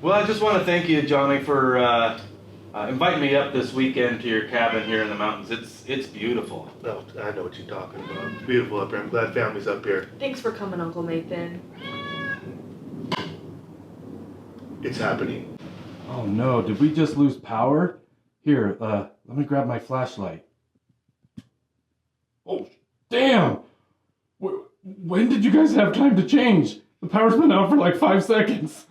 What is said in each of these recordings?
Well, I just want to thank you, Johnny, for inviting me up this weekend to your cabin here in the mountains. It's beautiful. No, I know what you're talking about. It's beautiful up here. I'm glad family's up here. Thanks for coming, Uncle Nathan. It's happening. Oh no, did we just lose power? Here, let me grab my flashlight. Oh, damn! When did you guys have time to change? The power's been out for like 5 seconds.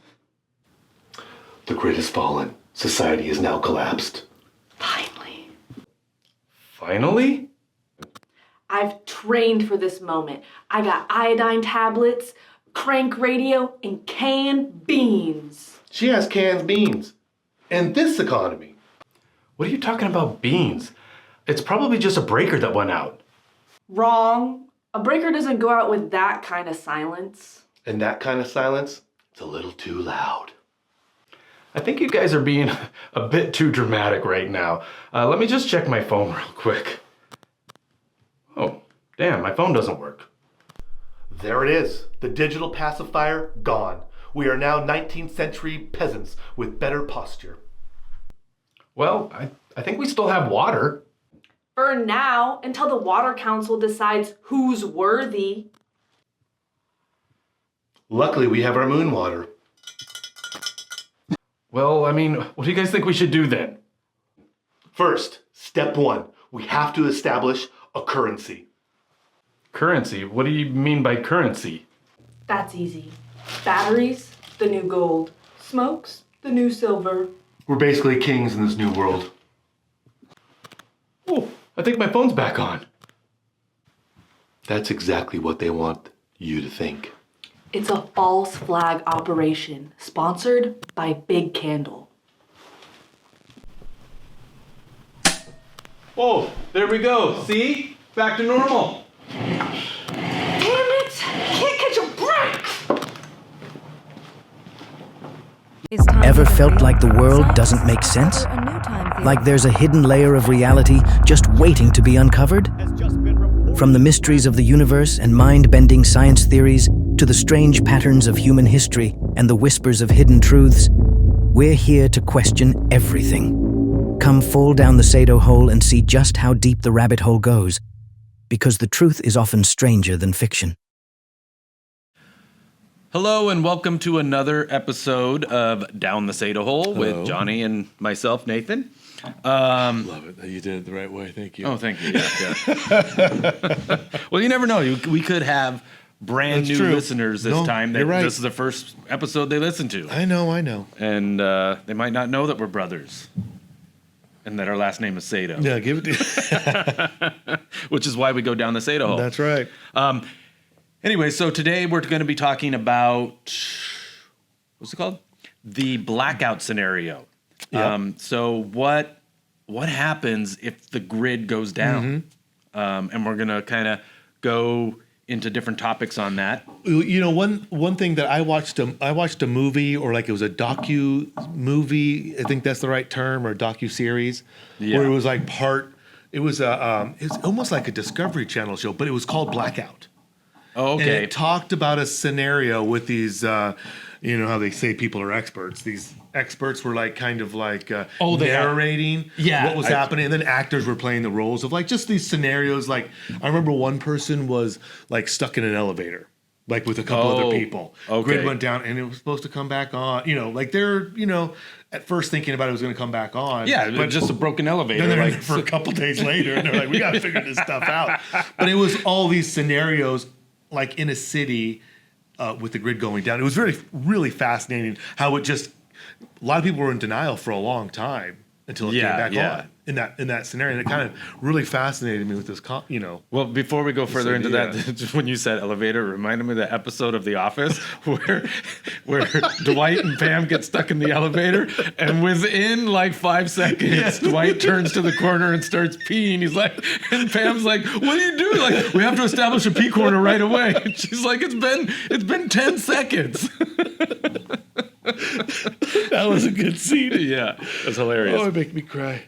The grid has fallen. Society is now collapsed. Finally. Finally? I've trained for this moment. I got iodine tablets, crank radio, and canned beans. She has canned beans. And this economy. What are you talking about beans? It's probably just a breaker that went out. Wrong. A breaker doesn't go out with that kind of silence. And that kind of silence, it's a little too loud. I think you guys are being a bit too dramatic right now. Let me just check my phone real quick. Oh, damn, my phone doesn't work. There it is. The digital pacifier gone. We are now 19th century peasants with better posture. Well, I think we still have water. For now, until the Water Council decides who's worthy. Luckily, we have our moon water. Well, I mean, what do you guys think we should do then? First, step one, we have to establish a currency. Currency? What do you mean by currency? That's easy. Batteries, the new gold. Smokes, the new silver. We're basically kings in this new world. Oh, I think my phone's back on. That's exactly what they want you to think. It's a false flag operation, sponsored by Big Candle. Oh, there we go. See? Back to normal. Damn it! Can't catch a break! Ever felt like the world doesn't make sense? Like there's a hidden layer of reality just waiting to be uncovered? From the mysteries of the universe and mind-bending science theories to the strange patterns of human history and the whispers of hidden truths, we're here to question everything. Come fall down the Sado hole and see just how deep the rabbit hole goes, because the truth is often stranger than fiction. Hello and welcome to another episode of Down the Sado Hole with Johnny and myself, Nathan. Love it. You did it the right way. Thank you. Oh, thank you. Yeah. Well, you never know. We could have brand That's new true. listeners this No, time. you're right. This is the first episode they listen to. I know. And they might not know that we're brothers and that our last name is Sado. Yeah, give it to Which is why we go down the Sado Hole. That's right. Anyway, so today we're going to be talking about, what's it called? The blackout scenario. Yep. So what happens if the grid goes down? And we're going to kind of go into different topics on that. You know, one thing that I watched a movie, or like it was a docu movie. I think that's the right term, or docu series, Yeah. where it was like it's almost like a Discovery Channel show, but it was called Blackout. Oh, And okay. it talked about a scenario with these, you know how they say people are experts. These experts were like kind of like they narrating what was I- happening, and then actors were playing the roles of like just these scenarios. Like I remember one person was like stuck in an elevator, like with a couple other people. okay. Grid went down, and it was supposed to come back on. You know, like they're at first thinking about it was going to come back on. Yeah, but just a broken elevator. then they're in like, there for a couple days later, and they're like, we got to figure this stuff out. But it was all these scenarios, like in a city with the grid going down. It was really fascinating how it just, a lot of people were in denial for a long time until it came back on in that scenario. And it kind of really fascinated me with this, Well, before we go further into idea. that, just when you said elevator, it reminded me of the episode of The Office where Dwight and Pam get stuck in the elevator, and within like 5 seconds, Dwight turns to the corner and starts peeing. He's like, and Pam's like, "What are you doing?" Like, "We have to establish a pee corner right away." And she's like, "It's been 10 seconds." That was a good scene. Yeah, that's hilarious. Oh, it make me cry.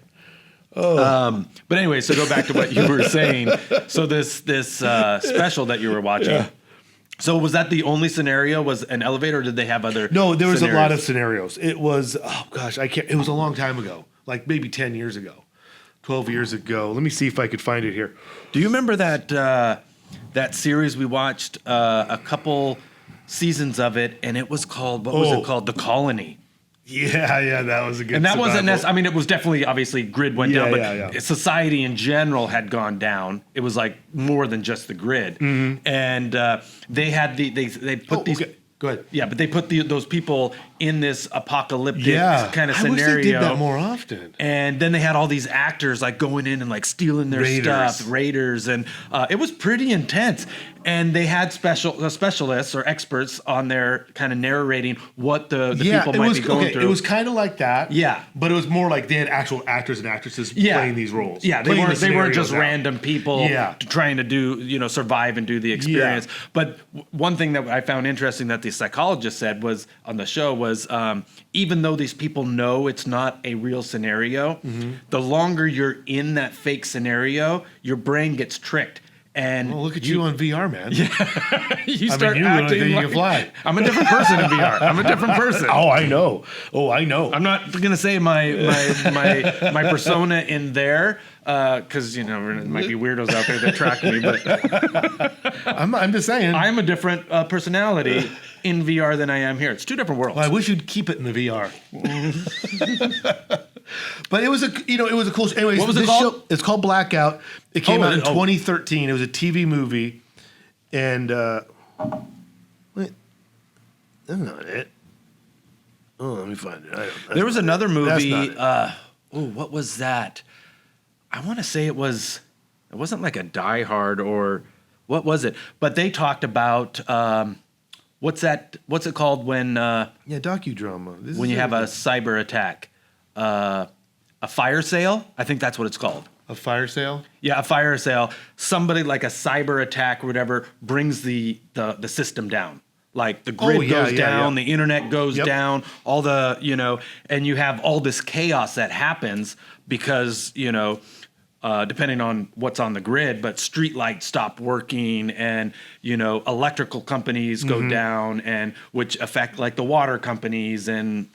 But anyway, so go back to what you were saying. So this special that you were watching, So was that the only scenario? Was an elevator, or did they have other? No, there was a lot of scenarios? scenarios. It was, oh gosh, I can't. It was a long time ago, like maybe 10 years ago, 12 years ago. Let me see if I could find it here. Do you remember that that series we watched? A couple seasons of it, and it was called, what was it called? The Colony. Yeah, that was a good. And that wasn't survival. necessarily. I mean, it was definitely obviously grid went Yeah, down, but yeah. society in general had gone down. It was like more than just the grid, and they had they put these. Okay. Go ahead. Yeah, but they put those people in this apocalyptic kind of I scenario. wish they did that more often. And then they had all these actors like going in and like stealing their stuff, raiders, and it was pretty intense. And they had specialists or experts on there, kind of narrating what the people might be going through. It was kind of like that. Yeah. But it was more like they had actual actors and actresses playing these roles. Yeah, they weren't just random people trying to do, survive and do the experience. Yeah. But one thing that I found interesting that the psychologist said was on the show was even though these people know it's not a real scenario, the longer you're in that fake scenario, your brain gets tricked. And look at you on VR, man. You start you acting think you like can fly. I'm a different person in VR. I'm a different person. Oh, I know. I'm not gonna say my persona in there because there might be weirdos out there that track me, but I'm just saying. I'm a different personality in VR than I am here. It's two different worlds. Well, I wish you'd keep it in the VR. But it was a cool. Anyways, what was it called? It's called Blackout. It came out in 2013. 2013. It was a TV movie, and wait, that's not it. Oh, let me find it. There was another movie. That's not What was that? I want to say it wasn't like a Die Hard or what was it? But they talked about what's it called when docudrama. when you have a cyber attack, a fire sale. I think that's what it's called. A fire sale. Yeah, a fire sale. Somebody like a cyber attack or whatever brings the system down. Like the grid goes down, the internet goes down, all the, and you have all this chaos that happens because, depending on what's on the grid, but street lights stop working and, electrical companies go down and which affect like the water companies and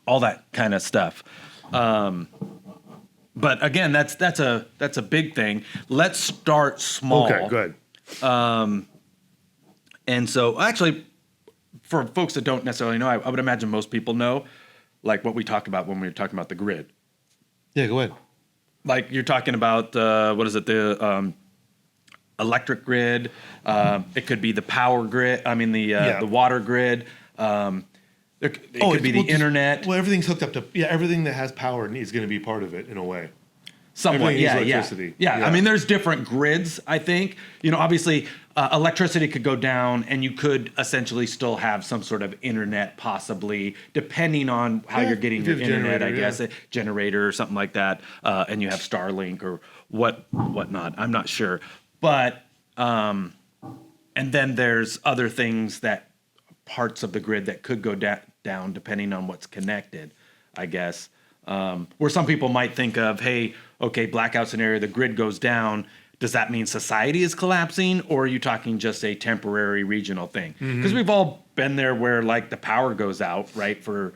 all that kind of stuff. But again, that's a big thing. Let's start small. Okay, good. And so, actually, for folks that don't necessarily know, I would imagine most people know, like what we talked about when we were talking about the grid. Yeah, go ahead. Like you're talking about, the electric grid. It could be the power grid. I mean, the water grid. It could be the internet. Well, everything's hooked up to everything that has power is going to be part of it in a way. Somewhat, Everything needs yeah. electricity. Yeah, Yeah. I mean, there's different grids, I think. Obviously, electricity could go down, and you could essentially still have some sort of internet, possibly, depending on how you're getting your internet, I guess, a generator or something like that, and you have Starlink or whatnot. I'm not sure. But, and then there's other things parts of the grid that could go down depending on what's connected, I guess. Where some people might think of, hey, okay, blackout scenario, the grid goes down. Does that mean society is collapsing, or are you talking just a temporary regional thing? Because we've all been there where like the power goes out, right, for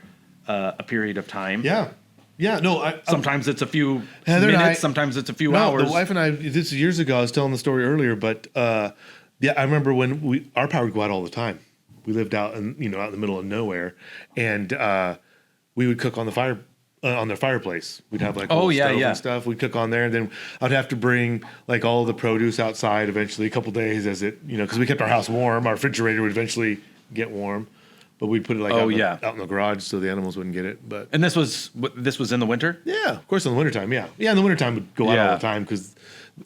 a period of time. Yeah. No, Sometimes it's a few Heather and minutes, sometimes it's a few hours. The wife and I, this is years ago, I was telling the story earlier, but I remember when our power would go out all the time. We lived out in the middle of nowhere, and we would cook on the fire. On their fireplace, we'd have like a stove and stuff. We'd cook on there, and then I'd have to bring like all the produce outside eventually, a couple days as it, because we kept our house warm. Our refrigerator would eventually get warm, but we'd put it like out in the garage so the animals wouldn't get it. But and this was in the winter? Yeah, of course in the wintertime. Yeah, in the wintertime would go out all the time because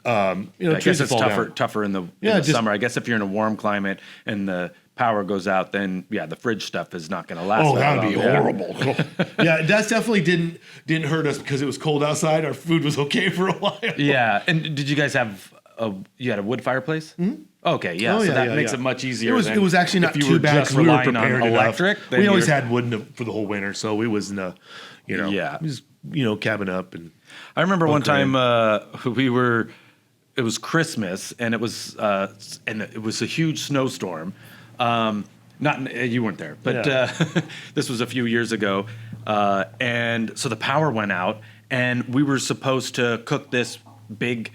I guess it's tougher in the just, summer. I guess if you're in a warm climate and the power goes out, then the fridge stuff is not going to last. Oh, that would be horrible. Yeah, that definitely didn't hurt us because it was cold outside. Our food was okay for a while. Yeah, and did you guys have you had a wood fireplace? Mm-hmm. Okay, yeah, so that makes it much easier. It was actually not too bad because we were prepared on electric. We always had wood for the whole winter, so we was just cabin up. And I remember one time it was Christmas and it was a huge snowstorm. Not you weren't there, but Yeah. this was a few years ago, and so the power went out, and we were supposed to cook this big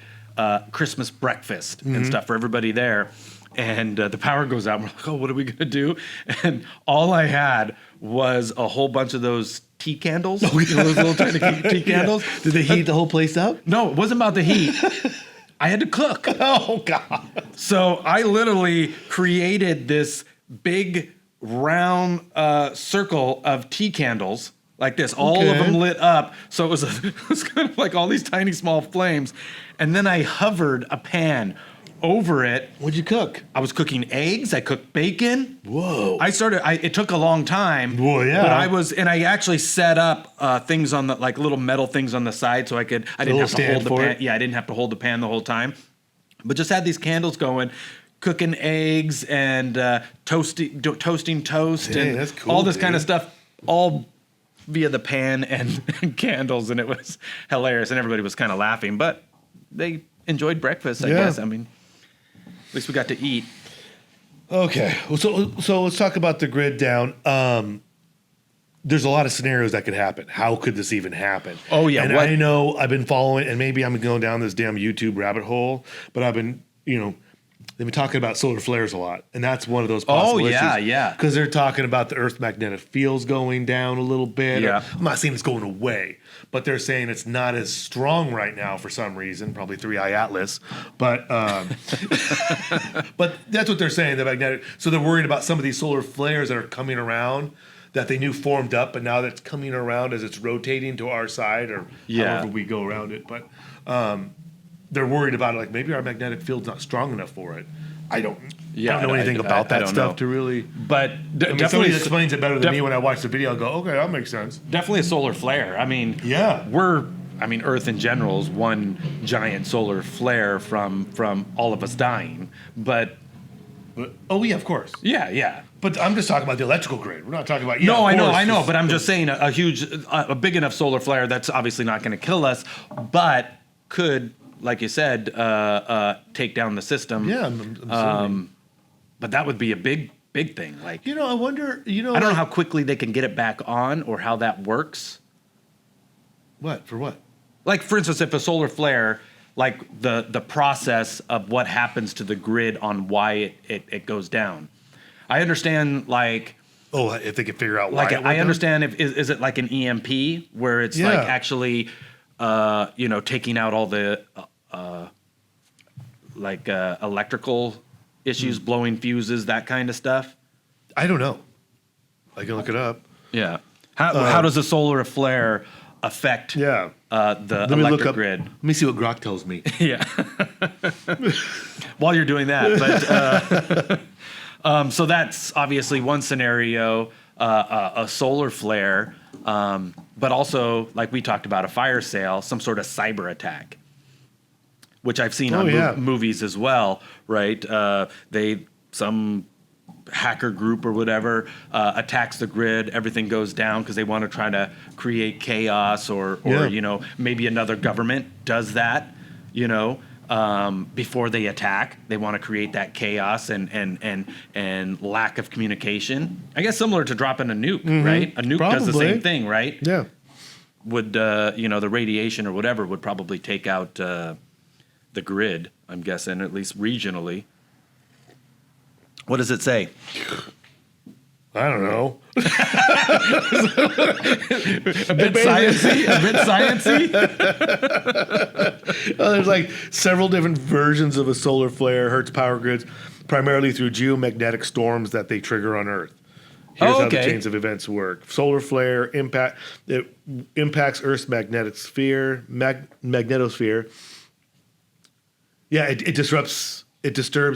Christmas breakfast and stuff for everybody there. And the power goes out. And we're like, oh, what are we gonna do? And all I had was a whole bunch of those tea candles, you know, those little tiny tea candles. Did they heat the whole place up? No, it wasn't about the heat. I had to cook. Oh God! So I literally created this big round circle of tea candles like this, all of them lit up. So it was kind of like all these tiny small flames. And then I hovered a pan over it. What'd you cook? I was cooking eggs. I cooked bacon. Whoa! It took a long time. Well, yeah. But I actually set up things on the, like little metal things on the side so I didn't have to hold the pan. Yeah, I didn't have to hold the pan the whole time. But just had these candles going, cooking eggs and toasting toast Dang, and that's cool, all this kind of dude. stuff, all via the pan and candles, and it was hilarious. And everybody was kind of laughing, but they enjoyed breakfast, I guess. I mean, at least we got to eat. Okay, so let's talk about the grid down. There's a lot of scenarios that could happen. How could this even happen? Oh, yeah, and what- I know I've been following, and maybe I'm going down this damn YouTube rabbit hole, but I've been, they've been talking about solar flares a lot, and that's one of those possible issues. yeah. Because they're talking about the Earth's magnetic field's going down a little bit. Yeah. I'm not saying it's going away, but they're saying it's not as strong right now for some reason, probably 3i Atlas. But but that's what they're saying, the magnetic. So they're worried about some of these solar flares that are coming around that they knew formed up, but now that's coming around as it's rotating to our side or however we go around it. But they're worried about it, like maybe our magnetic field's not strong enough for it. I don't know anything about that stuff to really. But Somebody definitely explains it better than me when I watch the video. I go, okay, that makes sense. Definitely a solar flare. I mean, Yeah. Earth in general is one giant solar flare from all of us dying. But Oh yeah, of course. yeah. But I'm just talking about the electrical grid. We're not talking about. No, of I know, course. but I'm just saying a big enough solar flare that's obviously not going to kill us, but could, like you said, take down the system. Yeah, I'm assuming. But that would be a big thing. Like, I wonder. I don't know how quickly they can get it back on or how that works. What for what? Like, for instance, if a solar flare, like the process of what happens to the grid on why it goes down. I understand, like. Oh, if they can figure out why. Like, it went I down? understand is it like an EMP where it's like actually, taking out all the electrical issues, blowing fuses, that kind of stuff. I don't know. I can look it up. Yeah. How does a solar flare affect Yeah. the Let me look electric up. grid? Let me see what Grok tells me. Yeah. While you're doing that, but so that's obviously one scenario, a solar flare, but also, like we talked about, a fire sale, some sort of cyber attack, which I've seen on movies as well, right? Some hacker group or whatever attacks the grid, everything goes down because they want to try to create chaos, or maybe another government does that, before they attack. They want to create that chaos and lack of communication. I guess similar to dropping a nuke, right? A nuke does the same thing, right? Yeah. Would the radiation or whatever would probably take out the grid, I'm guessing, at least regionally. What does it say? I don't know. A bit sciencey? There's like several different versions of a solar flare hurts power grids, primarily through geomagnetic storms that they trigger on Earth. Here's how the chains of events work. Solar flare impacts Earth's magnetic sphere, magnetosphere. Yeah, it disturbs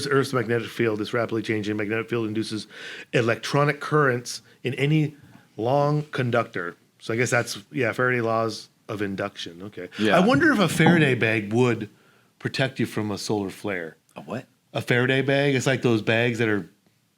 Earth's magnetic field. This rapidly changing magnetic field induces electronic currents in any long conductor. So I guess that's, Faraday laws of induction. Okay. Yeah. I wonder if a Faraday bag would protect you from a solar flare. A what? A Faraday bag? It's like those bags that are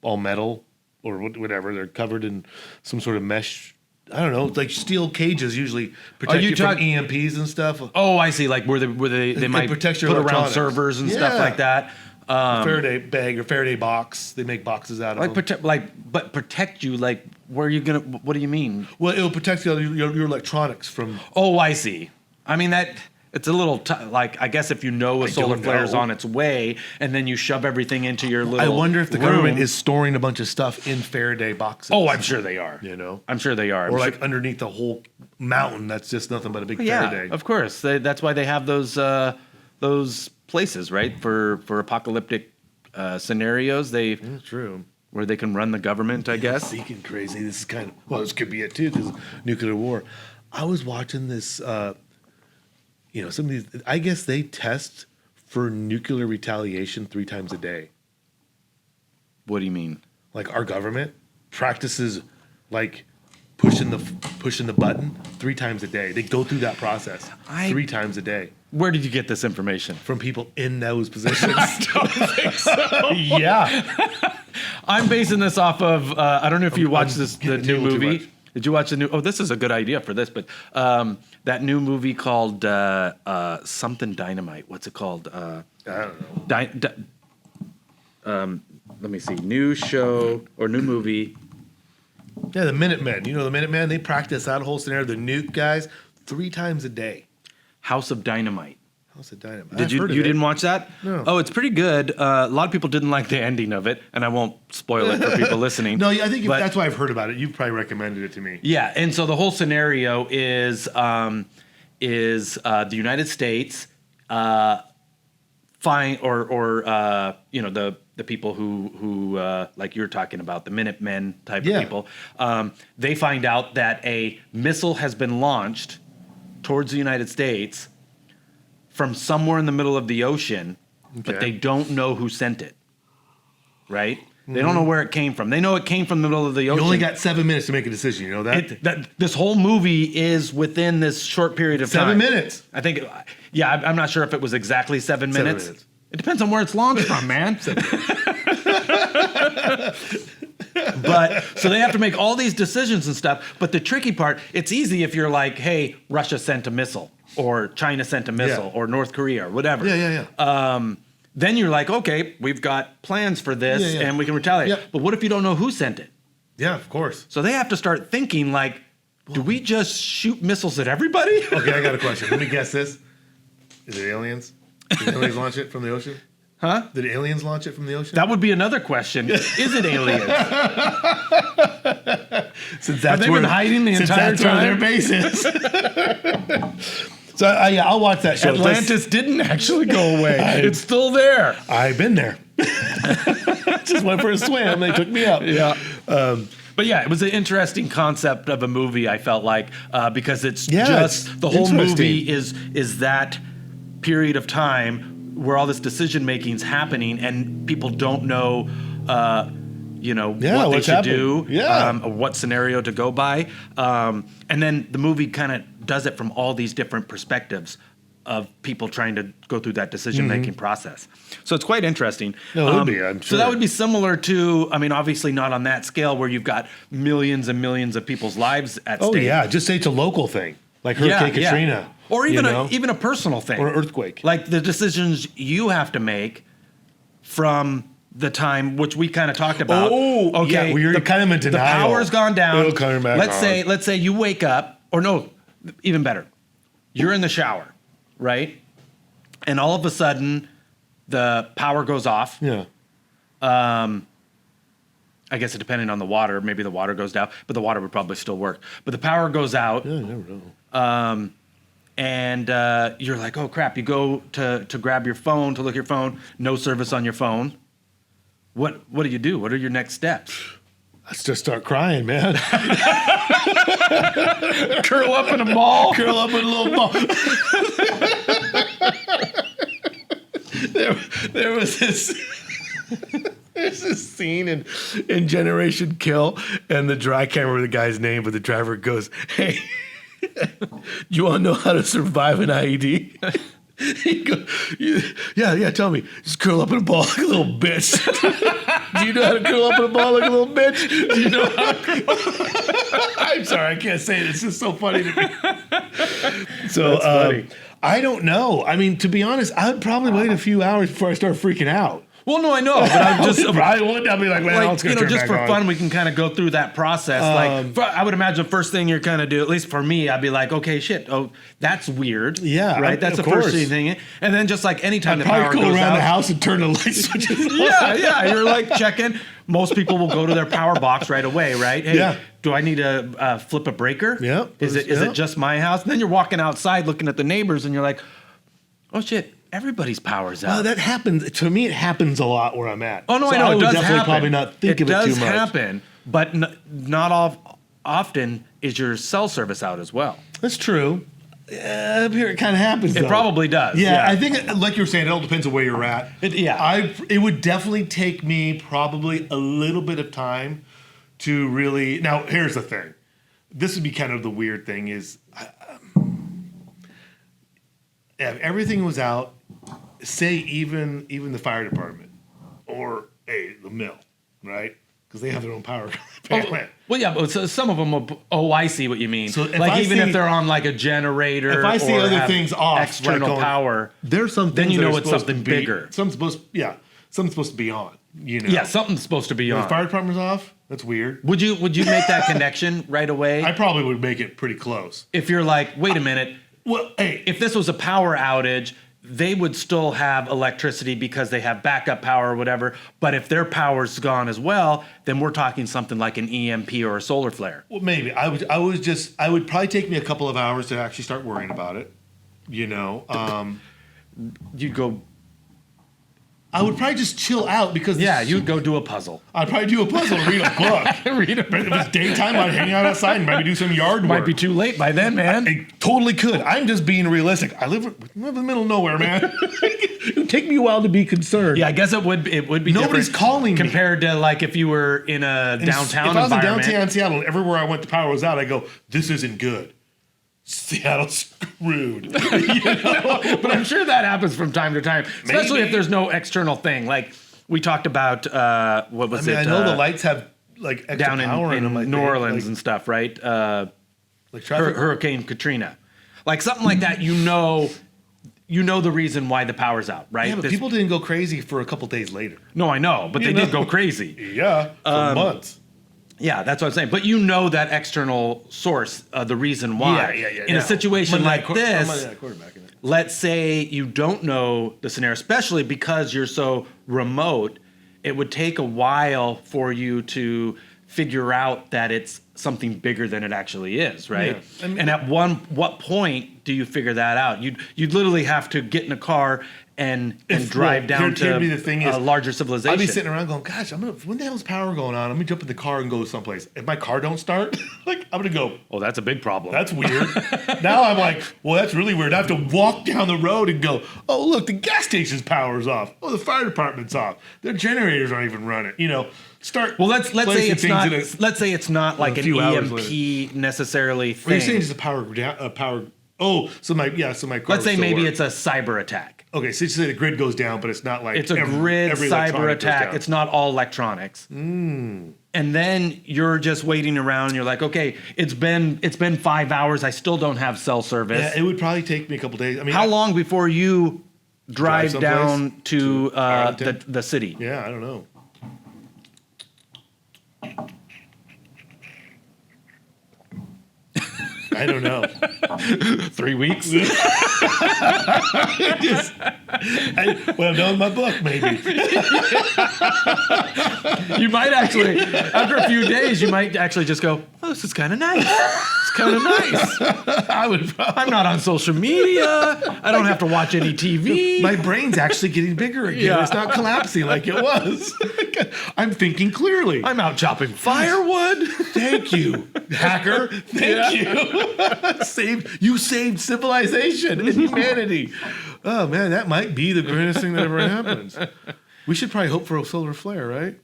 all metal or whatever. They're covered in some sort of mesh. I don't know, like steel cages usually protect you from EMPs and stuff. Oh, I see. Like where they might protect put your around electronics. servers and stuff Yeah. like that. Faraday bag or Faraday box. They make boxes out of them. But protect you. Like, where are you gonna? What do you mean? Well, it'll protect your electronics from. Oh, I see. I mean that. It's a little like, I guess if you know a solar flare's on its way, and then you shove everything into your little. I wonder if the room. government is storing a bunch of stuff in Faraday boxes. Oh, I'm sure they are. You know, I'm sure they are. or like underneath the whole mountain, that's just nothing but a big Faraday. Yeah, of course. That's why they have those places, right, for apocalyptic scenarios. That's true. Where they can run the government, I guess. Speaking crazy, this is kind of this could be it too, because nuclear war. I was watching this. Some of these. I guess they test for nuclear retaliation 3 times a day. What do you mean? Like our government practices, like pushing the button 3 times a day. They go through that process 3 times a day. Where did you get this information? From people in those positions. I don't think so. Yeah. I'm basing this off of. I don't know if you watched the new movie. Did you watch the new? Oh, this is a good idea for this, but that new movie called something Dynamite. What's it called? I don't know. Let me see. New show or new movie. Yeah, the Minutemen. You know the Minutemen? They practice that whole scenario. The nuke guys 3 times a day. House of Dynamite. House of Dynamite. Did you didn't watch that? No. Oh, it's pretty good. A lot of people didn't like the ending of it, and I won't spoil it for people listening. No, I think that's why I've heard about it. You've probably recommended it to me. Yeah, and so the whole scenario is the United States find the people who like you're talking about, the Minutemen type of people. They find out that a missile has been launched towards the United States from somewhere in the middle of the ocean, but they don't know who sent it, right? Mm-hmm. They don't know where it came from. They know it came from the middle of the ocean. You only got 7 minutes to make a decision, you know that? This whole movie is within this short period of time. 7 minutes. I think, I'm not sure if it was exactly 7 minutes. 7 minutes. It depends on where it's launched from, man. But so they have to make all these decisions and stuff. But the tricky part, it's easy if you're like, hey, Russia sent a missile, or China sent a missile, or North Korea, or whatever. Then you're like, okay, we've got plans for this, and we can retaliate. Yep. But what if you don't know who sent it? Yeah, of course. So they have to start thinking like, do we just shoot missiles at everybody? Okay, I got a question. Let me guess this. Is it aliens? Did aliens launch it from the ocean? Huh? Did aliens launch it from the ocean? That would be another question. Is it aliens? Since have they been hiding the entire time? Their base is. So I'll watch that show. Atlantis didn't actually go away. It's still there. I've been there. Just went for a swim. They took me up. Yeah. But yeah, it was an interesting concept of a movie, I felt like, because it's just the whole movie is that period of time where all this decision making is happening and people don't know what they should do, what scenario to go by. And then the movie kind of does it from all these different perspectives of people trying to go through that decision-making process. So it's quite interesting. No, it would be, I'm sure. So that would be similar to, I mean, obviously not on that scale where you've got millions and millions of people's lives at stake. Oh, yeah. Just say it's a local thing, like Hurricane Katrina. Or even even a personal thing. Or an earthquake. Like the decisions you have to make from the time, which we kind of talked about. Oh, okay. We're kind of in denial. The power's gone down. It'll come back let's say you wake up, or no, even better. You're in the shower, right? And all of a sudden, the power goes off. Yeah. I guess it depending on the water. Maybe the water goes down, but the water would probably still work. But the power goes out. Yeah, you never know. And you're like, oh crap! You go to grab your phone, to look at your phone. No service on your phone. What do you do? What are your next steps? Let's just start crying, man. Curl up in a ball. Curl up in a little ball. there was this. There's this scene in Generation Kill, and the I can't remember the guy's name, but the driver goes, "Hey, you want to know how to survive an IED?" He goes, yeah, tell me. Just curl up in a ball like a little bitch. Do you know how to curl up in a ball like a little bitch? Do you know how to curl up? I'm sorry, I can't say it. It's just so funny to me. So, funny. I don't know. I mean, to be honest, I would probably wait a few hours before I start freaking out. Well, no, I know, but I'm just I would. I'd be like, well, it's gonna turn just back for on. fun, we can kind of go through that process. I would imagine the first thing you're kind of do, at least for me, I'd be like, okay, shit, oh, that's weird. Yeah, right. That's of the course. first thing, and then just like anytime I'd the power probably go goes around out, the house and turn the light switches on. yeah, you're like checking. Most people will go to their power box right away, right? Hey, Yeah. do I need to flip a breaker? Yeah. Is it just my house? And then you're walking outside looking at the neighbors, and you're like, oh shit, everybody's power's out. Well, that happens. To me, it happens a lot where I'm at. Oh no, So I know would it does definitely happen. probably not think of it too much. It does happen, but not often is your cell service out as well. That's true. Up here it kind of happens. It though. probably does. Yeah, I think, like you were saying, it all depends on where you're at. Yeah. It would definitely take me probably a little bit of time to really. Now, here's the thing. This would be kind of the weird thing is, if everything was out, say even the fire department or the mill, right? Because they have their own power plant. Well, yeah, but so some of them will. Oh, I see what you mean. So if like I even see- if they're on like a generator, If I see or other have things off, external like going- power, There's some Then things you that know are it's supposed something to be, bigger. Something's supposed to be on. You know. yeah, something's supposed to be When on. the fire department's off. That's weird. Would you make that connection right away? I probably would make it pretty close. If you're like, wait a minute, Well, hey, if this was a power outage, they would still have electricity because they have backup power or whatever. But if their power's gone as well, then we're talking something like an EMP or a solar flare. well, maybe I would probably take me a couple of hours to actually start worrying about it. You know, You'd go, I would probably just chill out because you'd go do a puzzle. I'd probably do a puzzle, read a book. Read a But if it's daytime, I'd hang out outside and maybe do some yard work. Might be too late by then, man. It totally could. I'm just being realistic. I live in the middle of nowhere, man. It would take me a while to be concerned. Yeah, I guess it would be. Nobody's different calling me. compared to like if you were in a downtown If I was in environment. downtown Seattle and everywhere I went, the power was out, I go, this isn't good. Seattle's screwed. But I'm sure that happens from time to time, especially Maybe. if there's no external thing. Like we talked about, what was it? I know the lights have like extra down power in them, I New think. Orleans and stuff, right? Like traffic. Hurricane Katrina, like something like that. You know the reason why the power's out, right? Yeah, but people didn't go crazy for a couple days later. No, I know, but they did know? go crazy. Yeah, for months. Yeah, that's what I'm saying. But you know that external source, the reason why. In a situation like this, let's say you don't know the scenario, especially because you're so remote, it would take a while for you to figure out that it's something bigger than it actually is, right? Yeah. And at what point do you figure that out? You'd literally have to get in a car and drive down here'd be the to thing a is, larger civilization. I'd be sitting around going, gosh, when the hell's power going on? Let me jump in the car and go someplace. If my car don't start, like I'm gonna go, Oh, that's a big problem. that's weird. Now I'm like, well, that's really weird. I have to walk down the road and go, oh, look, the gas station's power's off. Oh, the fire department's off. Their generators aren't even running. You know, start. Well, let's say placing it's things not. in Let's say it's not like a an few hours EMP necessarily Are you saying thing. it's a power? Oh, so my car. Let's say will still maybe work. it's a cyber attack. Okay, so you say the grid goes down, but it's not like It's a grid every cyber electronic goes attack. down. It's not all electronics. And then you're just waiting around. You're like, okay, it's been 5 hours. I still don't have cell service. Yeah, it would probably take me a couple days. I mean, How long before you drive someplace down to Arlington? the city? Yeah, I don't know. I don't know. 3 weeks. When I'm done with my book, maybe. You might actually, after a few days, you might actually just go, oh, this is kind of nice. It's kind of nice. I'm not on social media. I don't have to watch any TV. My brain's actually getting bigger again. Yeah. It's not collapsing like it was. I'm thinking clearly. I'm out chopping firewood. Thank you, hacker. Thank you. You saved civilization and humanity. Oh man, that might be the greatest thing that ever happens. We should probably hope for a solar flare, right?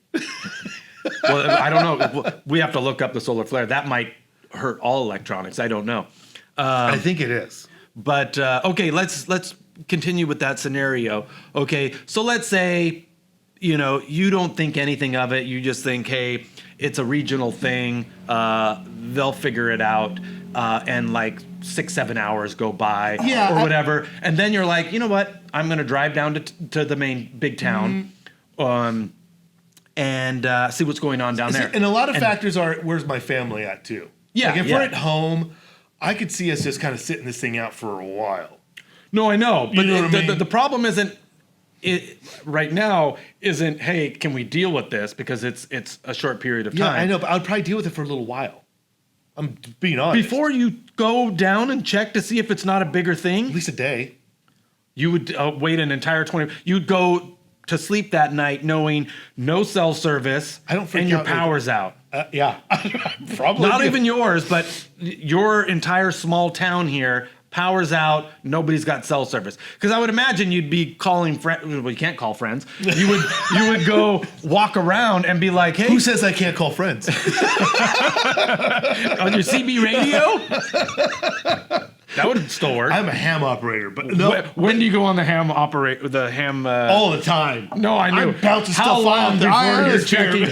Well, I don't know. We have to look up the solar flare. That might hurt all electronics. I don't know. I think it is. But okay, let's continue with that scenario. Okay, so let's say you don't think anything of it. You just think, hey, it's a regional thing. They'll figure it out. And like 6-7 hours go by, or whatever, and then you're like, you know what? I'm gonna drive down to the main big town. and see what's going on down there. And a lot of factors are, where's my family at too? Yeah, like if yeah. we're at home, I could see us just kind of sitting this thing out for a while. No, I know, but know what I mean? the problem isn't right now. Isn't hey, can we deal with this because it's a short period of time. Yeah, I know, but I'd probably deal with it for a little while. I'm being honest. Before you go down and check to see if it's not a bigger thing, at least a day. you would wait an entire 20. You'd go to sleep that night knowing no cell service. I don't freak and your out, like- power's out. Yeah, probably Not do. even yours, but your entire small town here. Power's out. Nobody's got cell service. Because I would imagine you'd be calling friends. Well, you can't call friends. You would go walk around and be like, "Hey, Who says I can't call friends? on your CB radio." That would still work. I'm a ham operator, but no, When do you go on the ham operate the ham? all the time. No, I knew. I'm bouncing How stuff long off the before you're IRS chair. checking?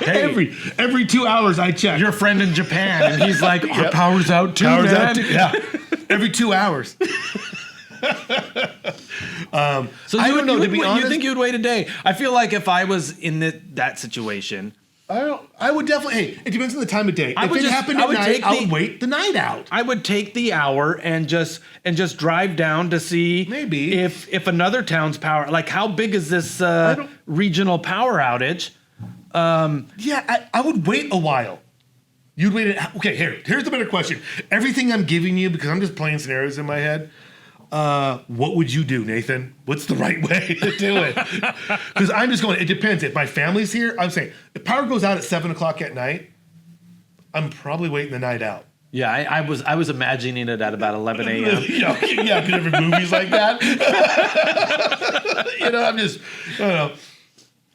Hey, every 2 hours I check. your friend in Japan, and he's like, "Our power's out too, Power's man." out too. Yeah, every 2 hours. So I don't know, to be you honest- think you would wait a day? I feel like if I was in that situation, I would definitely. Hey, it depends on the time of day. I If would it just- happened I at would night, take I the- would wait the night out. I would take the hour and just drive down to see Maybe. if another town's power, like how big is this don't- regional power outage? Yeah, I would wait a while. You'd wait. Okay, here's the better question. Everything I'm giving you, because I'm just playing scenarios in my head. What would you do, Nathan? What's the right way to do it? Because I'm just going. It depends. If my family's here, I'm saying if power goes out at 7:00 at night, I'm probably waiting the night out. Yeah, I was imagining it at about 11 a.m. yeah, because every movie's like that. I don't know.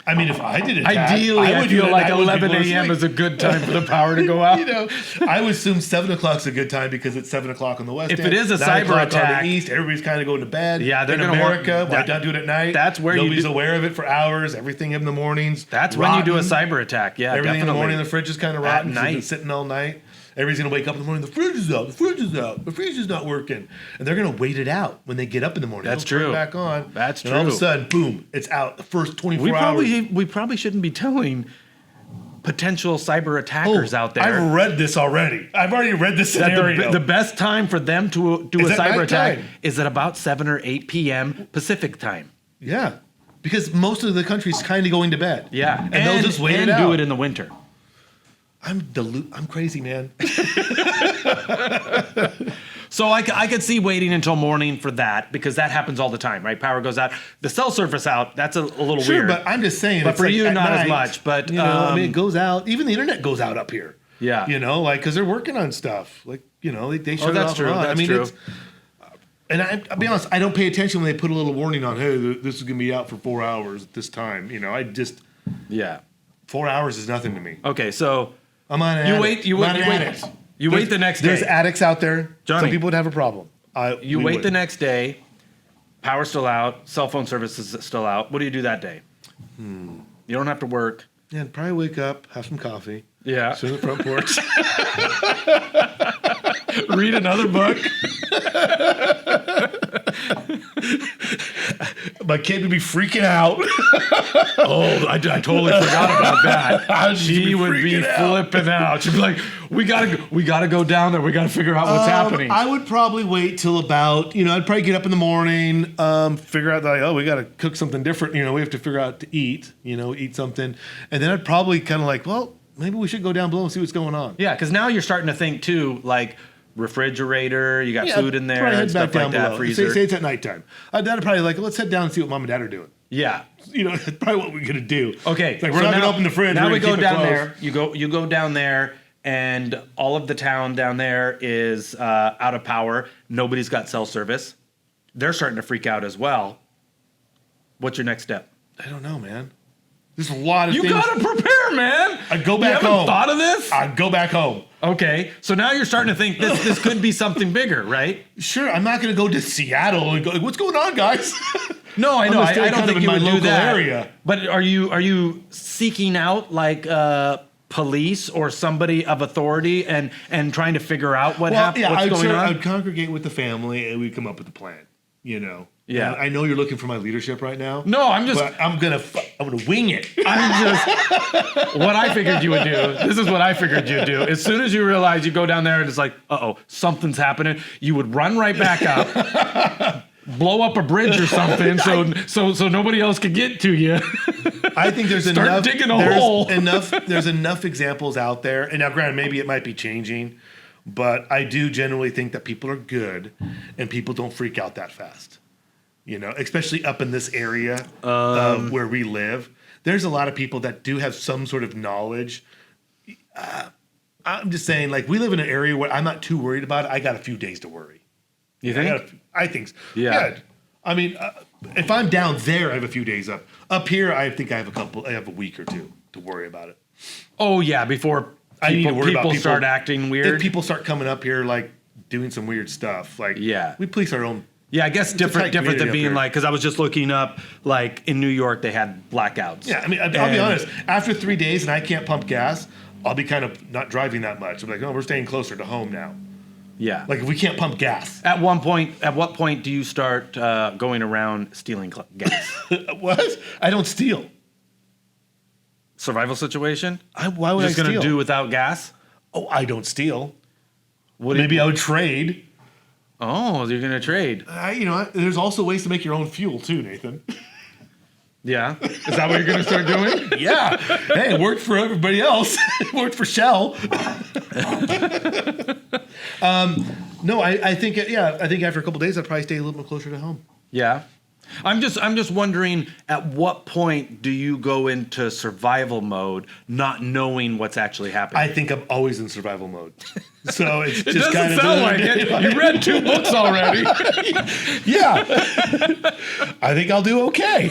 I mean, if I did it, Ideally, I feel like 11 a.m. is a good time for the power to go out. I would assume 7:00 is a good time because it's 7:00 on the west. If end, it is a 9 cyber o'clock attack- on the east, everybody's kind of going to bed. Yeah, they're in gonna want- America. Why that- not do it at night? that's where you nobody's do- aware of it for hours. Everything in the mornings. That's when you do a rotten. cyber attack. Yeah, Everything definitely. in the morning, the fridge is kind of rotten. At So it's been night. sitting all night. Everybody's gonna wake up in the morning. The fridge is out. The fridge is out. The fridge is not working, and they're gonna wait it out when they get up in the morning. That's They'll turn true. it back on. That's and all of a true. sudden, boom! It's out. The first 24 hours. we probably shouldn't be telling potential cyber attackers out there I've read this already. I've already read this that scenario. the best time for them to do Is a at cyber attack nighttime. is at about 7 or 8 p.m. Pacific time. Yeah, because most of the country's kind of going to bed. Yeah, and they'll just wait and it out. do it in the winter. I'm crazy, man. So I could see waiting until morning for that because that happens all the time, right? Power goes out, the cell service out. That's a little Sure, weird. but I'm just saying. But it's for like you, at not as night, much, but, I mean, it goes out. Even the internet goes out up here. Yeah. like because they're working on stuff. Like they shut it that's off true. and on. That's I mean, true. it's. And I'll be honest, I don't pay attention when they put a little warning on. Hey, this is gonna be out for 4 hours at this time. I just Yeah. 4 hours is nothing to me. Okay, so I'm on an You addict. wait- you I'm wait- on you an wait- addict. you wait the next day. There's addicts out there. Johnny. Some people would have a problem. you We wait would. the next day, power's still out, cell phone service is still out. What do you do that day? You don't have to work. Yeah, I'd probably wake up, have some coffee, Yeah. sit on the front porch. Read another book. My kid would be freaking out. Oh, I totally forgot about that. She'd She be would be freaking out. flipping out. She'd be like, we gotta go down there. We gotta figure out what's happening. I would probably wait till about, I'd probably get up in the morning, figure out that, we got to cook something different. We have to figure out to eat, eat something. And then I'd probably kind of like, well, maybe we should go down below and see what's going on. Yeah, because now you're starting to think too, like refrigerator, you got food in there probably and head stuff back like down that, below. freezer. Say it's at nighttime. I'd probably like, let's head down and see what mom and dad are doing. Yeah. That's probably what we're going to do. Okay. Like, we're so not going now- to open the fridge. Now we're we gonna go keep it down closed. there. You go down there, and all of the town down there is out of power. Nobody's got cell service. They're starting to freak out as well. What's your next step? I don't know, man. There's a lot of You things. gotta prepare, man. I'd go You back haven't home. thought of this? I'd go back home. Okay, so now you're starting to think this could be something bigger, right? Sure, I'm not going to go to Seattle and go, what's going on, guys? No, I know. gonna I stay don't kind of think in you my would do local that. area. But are you seeking out like police or somebody of authority and trying to figure out what's going on? I'd congregate with the family and we'd come up with a plan. Yeah. And I know you're looking for my leadership right now. No, I'm gonna wing it. What I figured you would do. This is what I figured you'd do. As soon as you realize you go down there and it's like, something's happening, you would run right back up, blow up a bridge or something, so nobody else could get to you. I think there's Start digging a hole. There's enough examples out there. And now, granted, maybe it might be changing, but I do generally think that people are good and people don't freak out that fast. You know, especially up in this area where we live. There's a lot of people that do have some sort of knowledge. I'm just saying, like, we live in an area where I'm not too worried about it. I got a few days to worry. You think? I think so. Yeah. I mean, if I'm down there, I have a few days up. Up here, I think I have a week or two to worry about it. Oh, yeah, before I need to worry about people start acting weird. If people start coming up here, like, doing some weird stuff. Like, we police our own. Yeah, I guess different than being like, because I was just looking up, like, in New York, they had blackouts. Yeah, I mean, I'll be honest. After 3 days and I can't pump gas, I'll be kind of not driving that much. I'm like, we're staying closer to home now. Yeah. Like, if we can't pump gas. At what point do you start going around stealing gas? What? I don't steal. Survival situation? Why would I steal? Just going to do without gas? Oh, I don't steal. Maybe I would trade. Oh, you're going to trade. There's also ways to make your own fuel too, Nathan. Yeah? Is that what you're going to start doing? Yeah. Hey, it worked for everybody else. It worked for Shell. No, I think after a couple days, I'd probably stay a little bit closer to home. Yeah. I'm just wondering, at what point do you go into survival mode, not knowing what's actually happening? I think I'm always in survival mode. So it's it just kind doesn't of sound like it. You read 2 books already. Yeah. I think I'll do okay.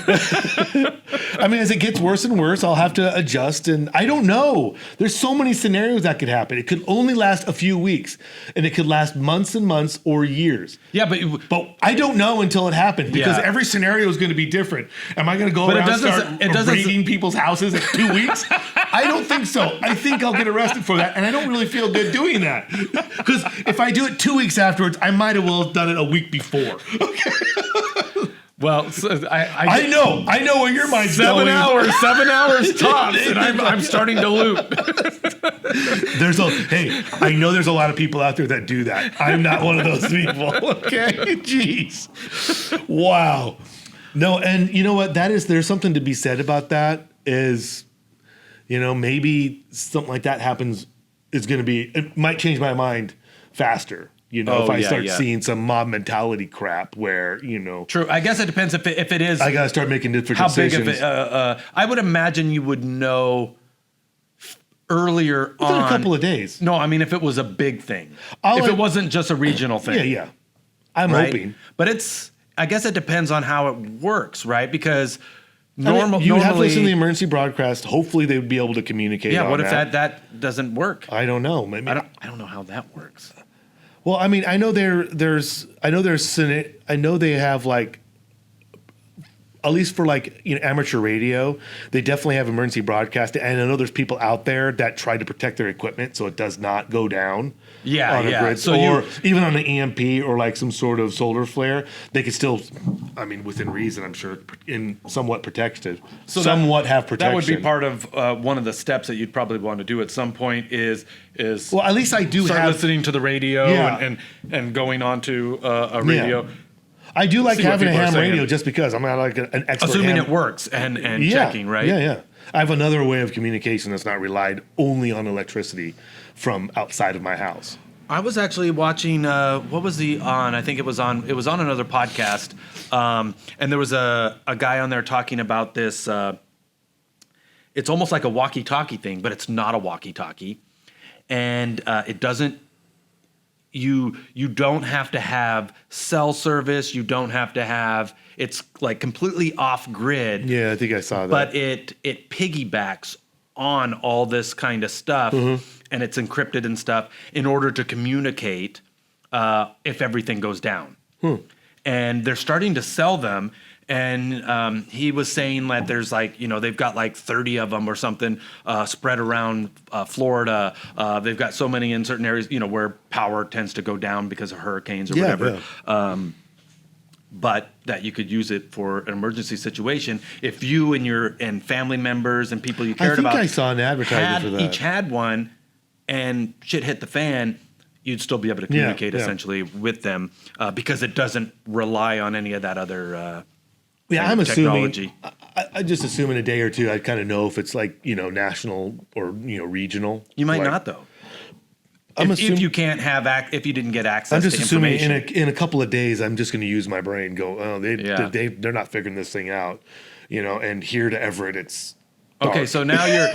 I mean, as it gets worse and worse, I'll have to adjust. And I don't know. There's so many scenarios that could happen. It could only last a few weeks, and it could last months and months or years. Yeah, but I don't know until it happens because every scenario is going to be different. Am I going to go around and start raiding people's houses in 2 weeks? I don't think so. I think I'll get arrested for that, and I don't really feel good doing that. Because if I do it 2 weeks afterwards, I might have well done it a week before. Okay. Well, I know where your mind's going. 7 hours tops, and I'm starting to loot. I know there's a lot of people out there that do that. I'm not one of those people. Okay, jeez, wow. No, and you know what? There's something to be said about that. Is maybe something like that happens. It might change my mind faster. If I start seeing some mob mentality crap where, True. I guess it depends if it is. I got to start making different decisions. Big of it, I would imagine you would know earlier within on. a couple of days. No, I mean, if it was a big thing. If it wasn't just a regional thing. Yeah. I'm hoping. But I guess it depends on how it works, right? Because you normally have to listen to the emergency broadcast. Hopefully they would be able to communicate. Yeah, what if that doesn't work? I don't know. Maybe I don't know how that works. Well, I mean, I know they have like, at least for like amateur radio, they definitely have emergency broadcast, and I know there's people out there that try to protect their equipment so it does not go down. Yeah, on a grid. So even on an EMP or like some sort of solar flare, they could still, I mean, within reason, I'm sure, in somewhat protected. So have protection. That would be part of one of the steps that you'd probably want to do at some point is well, at least I do start have listening to the radio and going on to a radio. Yeah. I do like having a ham radio just because I'm not like an expert. Assuming it works and checking, right? Yeah. I have another way of communication that's not relied only on electricity from outside of my house. I was actually watching. What was he on? I think it was on another podcast, and there was a guy on there talking about this. It's almost like a walkie-talkie thing, but it's not a walkie-talkie, and it doesn't. You don't have to have cell service. You don't have to have. It's like completely off grid. Yeah, I think I saw that. But it piggybacks on all this kind of stuff, and it's encrypted and stuff in order to communicate if everything goes down. And they're starting to sell them. And he was saying that there's like, they've got like 30 of them or something spread around Florida. They've got so many in certain areas, where power tends to go down because of hurricanes or whatever. but that you could use it for an emergency situation. If you and family members and people you cared about, I saw an advertisement for that. Each had one, and shit hit the fan, you'd still be able to communicate essentially with them because it doesn't rely on any of that other I'm technology. assuming. I just assume in a day or two, I'd kind of know if it's like national or regional. You might not though. If you can't have if you didn't get access, I'm just to assuming information. in a couple of days, I'm just going to use my brain. Go, oh, they're not figuring this thing out, And here to Everett, it's dark. Okay. So now you're.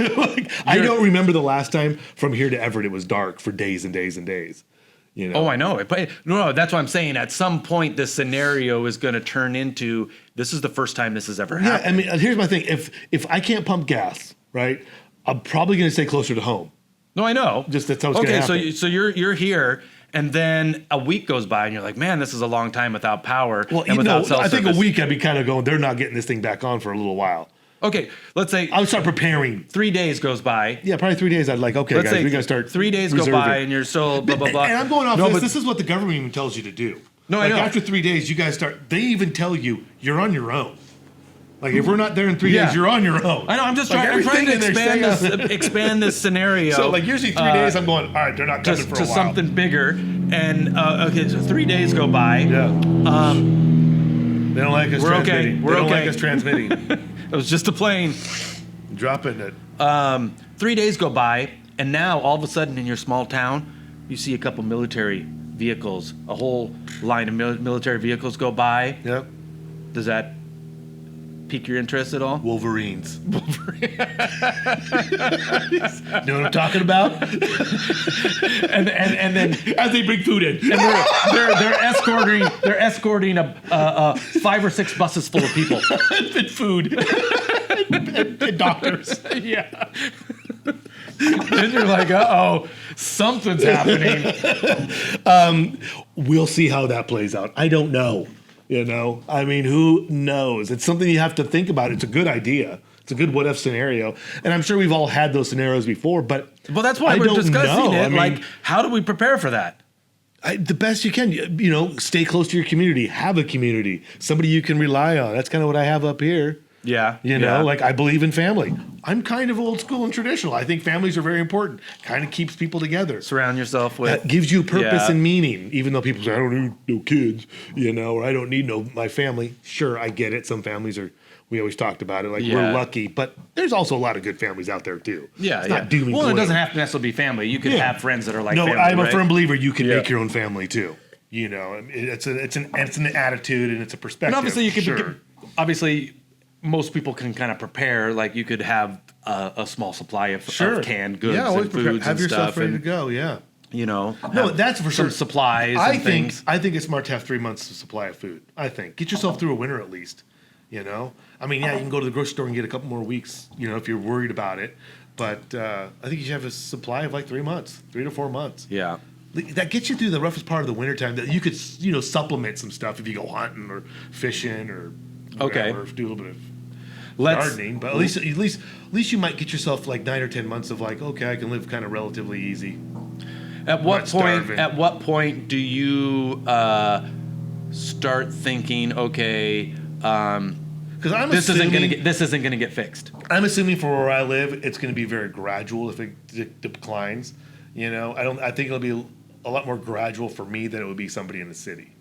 I don't remember the last time from here to Everett it was dark for days and days and days. Oh, I know. But no, that's what I'm saying. At some point, this scenario is going to turn into this is the first time this has ever happened. Yeah, I mean, here's my thing. If I can't pump gas, right, I'm probably going to stay closer to home. No, I know. Just that's how it's going to happen. Okay, so you're here, and then a week goes by, and you're like, man, this is a long time without power and without cell I think a service. week I'd be kind of going, they're not getting this thing back on for a little while. Okay, let's say I would start preparing. 3 days goes by. Yeah, probably 3 days. I'd like, okay, Let's guys, say we got to start 3 days reserving. go by, and you're still blah, blah, blah. And I'm going off No, this. but- This is what the government even tells you to do. No, I know. After 3 days, you guys start. They even tell you you're on your own. Like if we're not there in 3 Yeah. days, you're on your own. I know. I'm just Like, trying to everything in there expand this scenario. So like usually 3 days, I'm going. All right, they're not coming for a to while. something bigger. And okay, so 3 days go by. Yeah. They don't like us We're okay. transmitting. We're They don't okay. like us transmitting. It was just a plane. Dropping it. 3 days go by, and now all of a sudden in your small town, you see a couple military vehicles, a whole line of military vehicles go by. Yep. Does that pique your interest at all? Wolverines. Know what I'm talking about? And then As they bring food in. and they're escorting a 5 or 6 buses full of people. and food. and doctors. Yeah. Then you're like, uh-oh, something's happening. We'll see how that plays out. I don't know. I mean, who knows? It's something you have to think about. It's a good idea. It's a good what if scenario. And I'm sure we've all had those scenarios before, but Well, that's why I we're don't discussing know. it. I mean, Like, how do we prepare for that? the best you can. Stay close to your community. Have a community. Somebody you can rely on. That's kind of what I have up here. Yeah. Like I believe in family. I'm kind of old school and traditional. I think families are very important. Kind of keeps people together. Surround yourself with. That gives you purpose Yeah. and meaning. Even though people say, I don't need no kids, or I don't need my family. Sure, I get it. Some families are, we always talked about it, like Yeah. we're lucky. But there's also a lot of good families out there too. Yeah, It's yeah. not doom and Well, it gloom. doesn't have to necessarily be family. You could Yeah. have friends that are like No, family, I'm a right? firm believer you can Yeah. make your own family too. It's an attitude and it's a perspective. And obviously, you could. sure. Obviously, most people can kind of prepare. Like you could have a small supply of canned goods always and prepare. foods Have and yourself stuff, ready and to go. Yeah. No, That's for some sure. supplies. I and think things. it's smart to have 3 months of supply of food. I think get yourself through a winter at least. I mean, yeah, you can go to the grocery store and get a couple more weeks. If you're worried about it, but I think you should have a supply of like 3 months, 3 to 4 months. Yeah. That gets you through the roughest part of the wintertime. That you could supplement some stuff if you go hunting or fishing or Okay. whatever, do a little bit of Let's. gardening. But at least you might get yourself like 9 or 10 months of like, okay, I can live kind of relatively easy. At what not point? starving. At what point do you start thinking, okay, Because I'm this assuming isn't gonna get fixed? I'm assuming for where I live, it's going to be very gradual if it declines. I think it'll be a lot more gradual for me than it would be somebody in the city.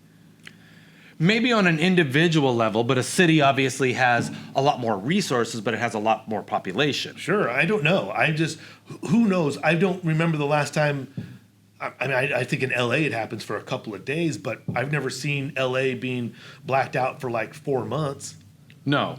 Maybe on an individual level, but a city obviously has a lot more resources, but it has a lot more population. Sure, I don't know. Who knows? I don't remember the last time. I mean, I think in LA it happens for a couple of days, but I've never seen LA being blacked out for like 4 months. No.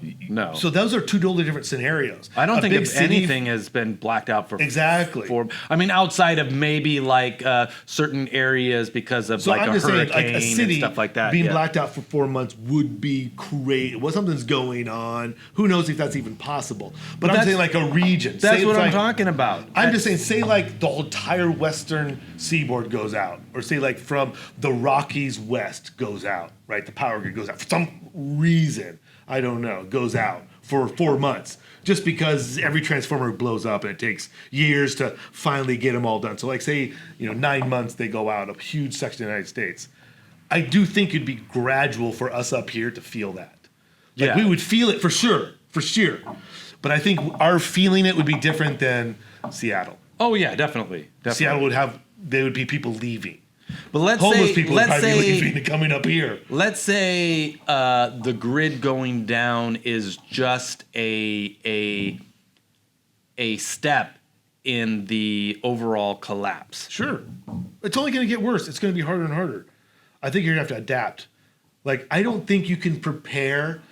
So those are two totally different scenarios. I don't A think big if city- anything has been blacked out for Exactly. I mean, outside of maybe like certain areas because of So like I'm a just saying, hurricane like a city and stuff like that. being yeah. blacked out for 4 months would be great. Well, something's going on. Who knows if that's even possible? But I'm that's- saying like a region. That's Say what it's I'm like- talking about. I'm just saying, say like the entire western seaboard goes out, or say like from the Rockies west goes out, right? The power grid goes out for some reason. I don't know, goes out for 4 months just because every transformer blows up and it takes years to finally get them all done. So like say, 9 months they go out, a huge section of the United States. I do think it'd be gradual for us up here to feel that. Like, Yeah. we would feel it for sure. But I think our feeling it would be different than Seattle. Oh yeah, definitely. Seattle there would be people leaving. But let's Homeless say, people would probably be leaving and coming up here. Let's say the grid going down is just a step in the overall collapse. Sure. It's only going to get worse. It's going to be harder and harder. I think you're going to have to adapt. Like, I don't think you can prepare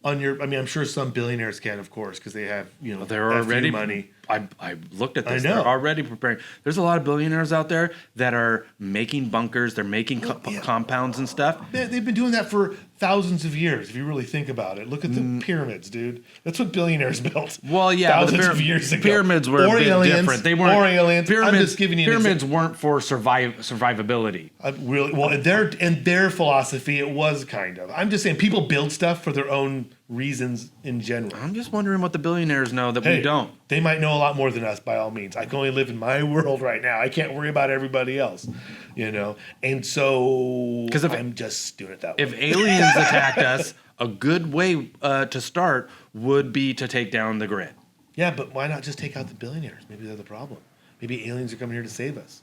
on your, I mean, I'm sure some billionaires can, of course, because they have, They're already money. I looked at this. I know. They're already preparing. There's a lot of billionaires out there that are making bunkers. They're making compounds and stuff. They've been doing that for thousands of years, if you really think about it. Look at the pyramids, dude. That's what billionaires built. Well, yeah, but thousands of years ago. pyramids were Or a bit aliens, different. They weren't or aliens. Pyramids, I'm just giving you an pyramids weren't for survivability. Really, well, in their philosophy, it was kind of. I'm just saying, people build stuff for their own reasons in general. I'm just wondering what the billionaires know that we don't. They might know a lot more than us, by all means. I can only live in my world right now. I can't worry about everybody else, And so, because I'm just doing it that way. If aliens attacked us, a good way to start would be to take down the grid. Yeah, but why not just take out the billionaires? Maybe they're the problem. Maybe aliens are coming here to save us.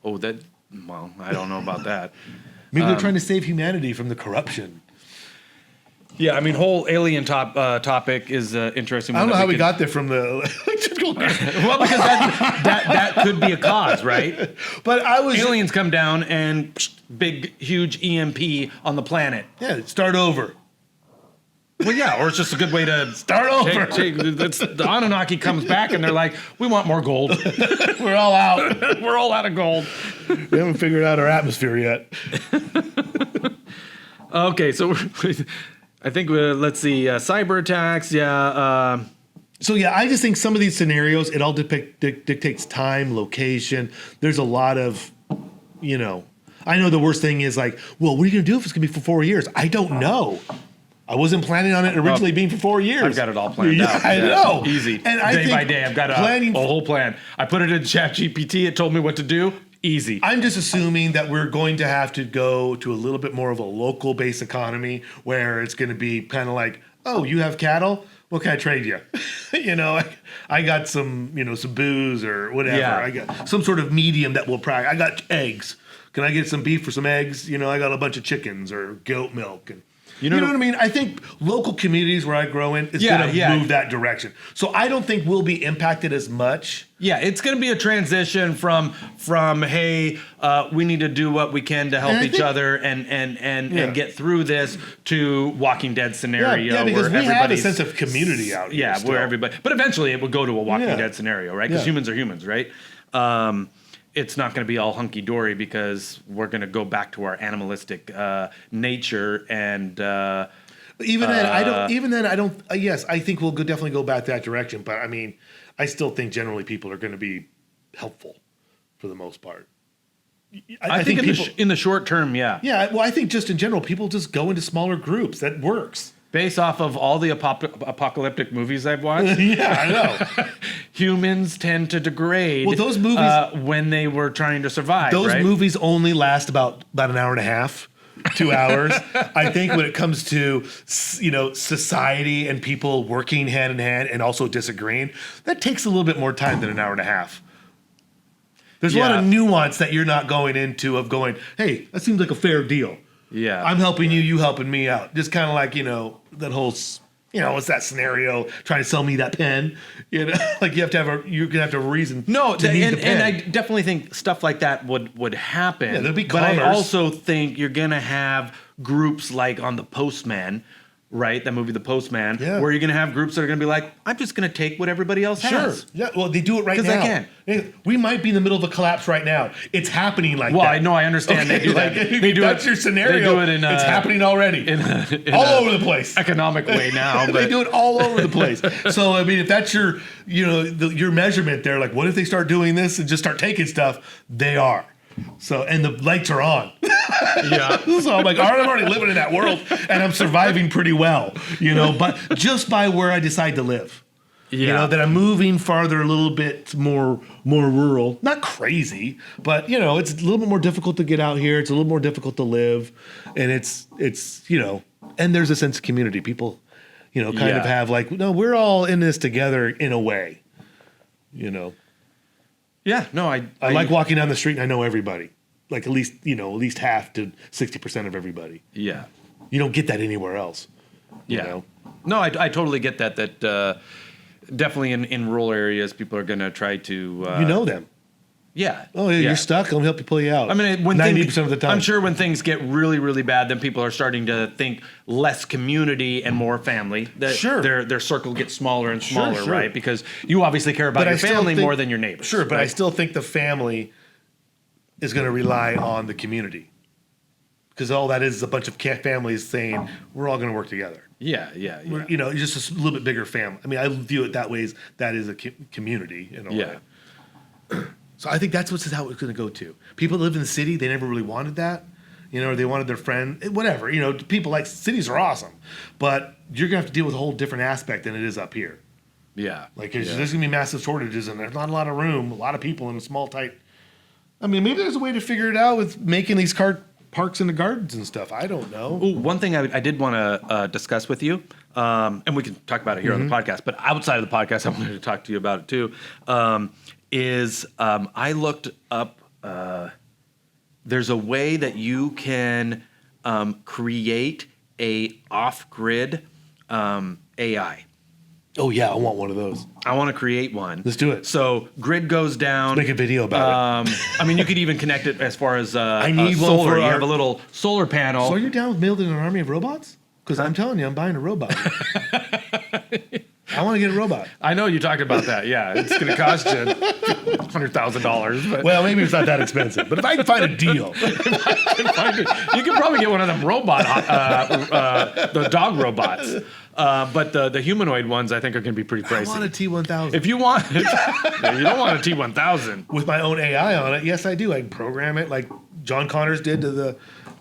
Oh, I don't know about that. Maybe they're trying to save humanity from the corruption. Yeah, I mean, whole alien topic is interesting. I don't know how we got there from the electrical grid. Well, because that could be a cause, right? But aliens come down and big, huge EMP on the planet. Yeah, start over. Well, yeah, or it's just a good way to start over. The Anunnaki comes back and they're like, we want more gold. We're all out. We're all out of gold. We haven't figured out our atmosphere yet. Okay, so I think let's see, cyber attacks. Yeah. So yeah, I just think some of these scenarios, it all dictates time, location. There's a lot of, I know the worst thing is like, well, what are you going to do if it's going to be for 4 years? I don't know. I wasn't planning on it originally being for 4 years. I've got it all planned out. I know. Easy. And I day by day, I've got a whole plan. I put it in ChatGPT. It told me what to do. Easy. I'm just assuming that we're going to have to go to a little bit more of a local-based economy where it's going to be kind of like, oh, you have cattle? What can I trade you? I got some, some booze or whatever. Yeah. I got some sort of medium that will I got eggs. Can I get some beef for some eggs? I got a bunch of chickens or goat milk. And you know what I mean? I think local communities where I grow in is going to move that direction. So I don't think we'll be impacted as much. Yeah, it's going to be a transition from hey, we need to do what we can to help each other and get through this to Walking Dead scenario. Yeah, because where we have a sense of community out here. Yeah, still. where everybody. But eventually, it would go to a Walking Dead scenario, right? Because humans are humans, right? It's not going to be all hunky dory because we're going to go back to our animalistic nature and. Even then, I don't. Yes, I think we'll definitely go back that direction. But I mean, I still think generally people are going to be helpful for the most part. I think in the short term, yeah. Yeah, well, I think just in general, people just go into smaller groups. That works. Based off of all the apocalyptic movies I've watched. Yeah, I know. Humans tend to degrade. Well, those movies when they were trying to survive. Those movies only last about an hour and a half, 2 hours. I think when it comes to society and people working hand in hand and also disagreeing, that takes a little bit more time than an hour and a half. There's a lot of nuance that you're not going into of going, hey, that seems like a fair deal. Yeah. I'm helping you helping me out. Just kind of like, that whole, what's that scenario trying to sell me that pen? Like you're going to have a reason to need the pen. And I definitely think stuff like that would happen. Yeah, there'll be commerce. But I commerce. also think you're going to have groups like on The Postman, right? That movie, The Postman, where you're going to have groups that are going to be like, I'm just going to take what everybody else has. Sure. Yeah. Well, they do it right now. Because they can. We might be in the middle of a collapse right now. It's happening like that. Well, I know, I understand. Okay, They do that. They do that's your scenario. They do it in it's happening already. All over the place. Economic way now. But they do it all over the place. So, I mean, if that's your, your measurement there, like, what if they start doing this and just start taking stuff? They are. So, and the lights are on. Yeah. So I'm like, all right, I'm already living in that world and I'm surviving pretty well, but just by where I decide to live. You know, that I'm moving farther, a little bit more rural. Not crazy, but you know, it's a little bit more difficult to get out here. It's a little more difficult to live, and it's you know, and there's a sense of community. People, you know, kind of have like, no, we're all in this together in a way. You know. Yeah. No, I like walking down the street and I know everybody. Like at least half to 60% of everybody. Yeah. You don't get that anywhere else. You know? No, I totally get that. Definitely in rural areas, people are going to try to... you know them. Yeah. Oh, yeah, you're stuck. Let me help you pull you out. I mean, when 90% of the time. I'm sure when things get really, really bad, then people are starting to think less community and more family. Sure. Their circle gets smaller and smaller, Sure. right? Because you obviously care about your family more than your neighbors. Sure, but right? I still think the family is going to rely on the community. Because all that is a bunch of families saying, we're all going to work together. Yeah. We're, you know, just a little bit bigger family. I mean, I view it that way. That is a community in a way. So I think that's how it's going to go to. People that live in the city, they never really wanted that. You know, or they wanted their friend, whatever. You know, people like cities are awesome. But you're going to have to deal with a whole different aspect than it is up here. Yeah. Like, there's going to be massive shortages and there's not a lot of room, a lot of people in a small, tight. I mean, maybe there's a way to figure it out with making these parks in the gardens and stuff. I don't know. Ooh, one thing I did want to discuss with you, and we can talk about it here on the podcast, but outside of the podcast, I wanted to talk to you about it too, I looked up, there's a way that you can create a off-grid AI. Oh, yeah, I want one of those. I want to create one. Let's do it. So grid goes down. Let's make a video about it. I mean, you could even connect it as far as I need one solar. for You have a little solar panel. So you're down with building an army of robots? Because I'm telling you, I'm buying a robot. I want to get a robot. I know you talked about that. Yeah, it's going to cost you $100,000. But Well, maybe it's not that expensive. But if I can find a deal. you can probably get one of them the dog robots. But the humanoid ones, I think, are going to be pretty pricey. I want a T-1000. If you want it, no, you don't want a T-1000. With my own AI on it, yes, I do. I can program it like John Connors did to the,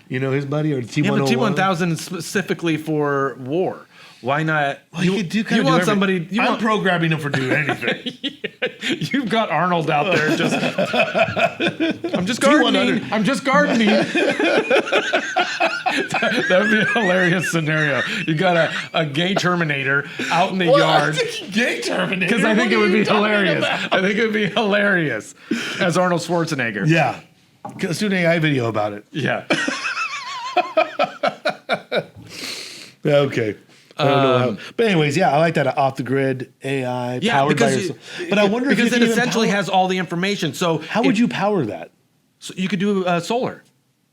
his buddy, or the T-1001. Yeah, but T-1000 is specifically for war. Why not? Well, you want somebody? I'm programming him for doing anything. You've got Arnold out there just. I'm just gardening. I'm just gardening. That would be a hilarious scenario. You got a gay Terminator out in the yard. Gay Terminator? Because I think it would be hilarious. I think it would be hilarious as Arnold Schwarzenegger. Yeah. Let's do an AI video about it. Yeah. Okay. I don't know how. But anyways, yeah, I like that off the grid AI powered by yourself. But I wonder because if it essentially has all the information. So how would you power that? So you could do solar.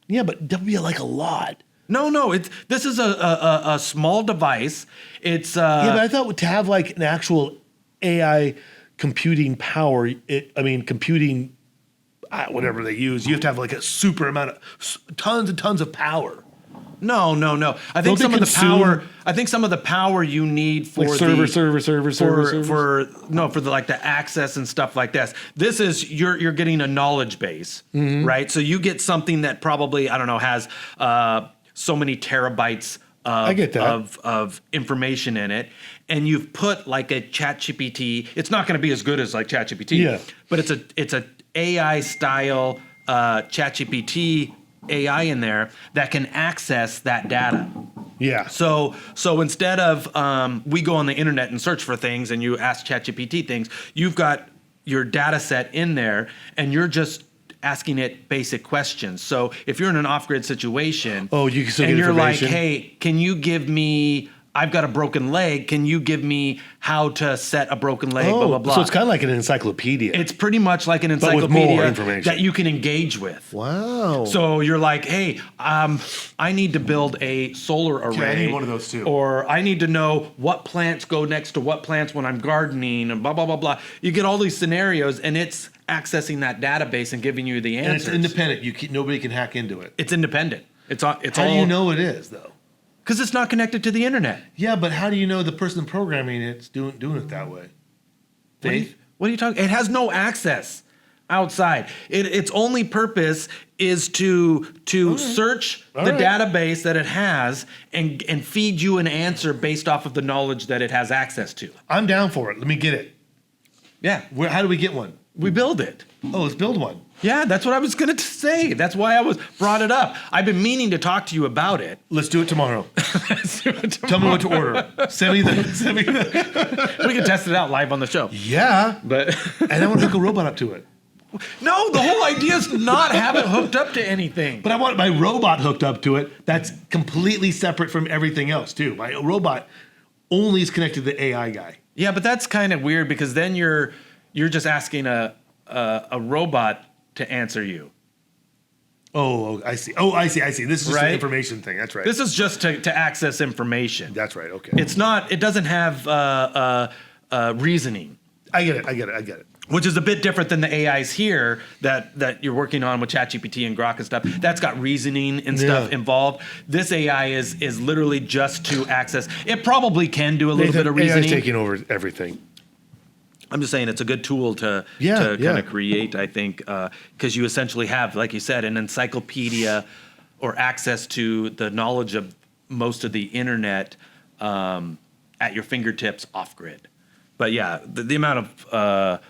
Yeah, but that would be like a lot. No. This is a small device. It's yeah, but I thought to have like an actual AI computing power. Computing whatever they use. You have to have like a super amount of tons and tons of power. No. I think some of the power you need for like server for the access and stuff like this. This is you're getting a knowledge base, right? So you get something that probably has so many terabytes of information in it, and you've put like a ChatGPT. It's not going to be as good as like ChatGPT, but it's a AI style ChatGPT AI in there that can access that data. Yeah. So instead of we go on the internet and search for things and you ask ChatGPT things, you've got your data set in there and you're just asking it basic questions. So if you're in an off-grid situation, you can still and get you're like, information. hey, can you give me? I've got a broken leg. Can you give me how to set a broken leg? Blah blah blah. So it's kind of like an encyclopedia. It's pretty much like an encyclopedia with more information that you can engage with. Wow. So you're like, hey, I need to build a solar array. Okay, I need one of those too. Or I need to know what plants go next to what plants when I'm gardening and blah, blah, blah, blah. You get all these scenarios and it's accessing that database and giving you the answers. And it's independent. Nobody can hack into it. It's independent. How do you know it is, though? Because it's not connected to the internet. Yeah, but how do you know the person programming it's doing it that way? Faith? What are you talking? It has no access. outside. Its only purpose is to search the right. database that it has and feed you an answer based off of the knowledge that it has access to. I'm down for it. Let me get it. Yeah, How do we get one? we build it. Oh, let's build one. Yeah, that's what I was going to say. That's why I brought it up. I've been meaning to talk to you about it. Let's do it tomorrow. Tell me what to order. Send me the. We can test it out live on the show. Yeah, But and I want to hook a robot up to it. no, the whole idea is not have it hooked up to anything. But I want my robot hooked up to it. That's completely separate from everything else too. My robot only is connected to the AI guy. Yeah, but that's kind of weird because then you're just asking a robot to answer you. Oh, I see. This is just Right? an information thing. That's right. This is just to access information. That's right. Okay. It's not. It doesn't have reasoning, I get it. which is a bit different than the AIs here that you're working on with ChatGPT and Grok and stuff. That's got reasoning and stuff Yeah. involved. This AI is literally just to access. It probably can do a little bit of reasoning. AI's taking over everything. I'm just saying it's a good tool to Yeah. kind of create, I think, because you essentially have, like you said, an encyclopedia or access to the knowledge of most of the internet at your fingertips off grid. But yeah, the amount of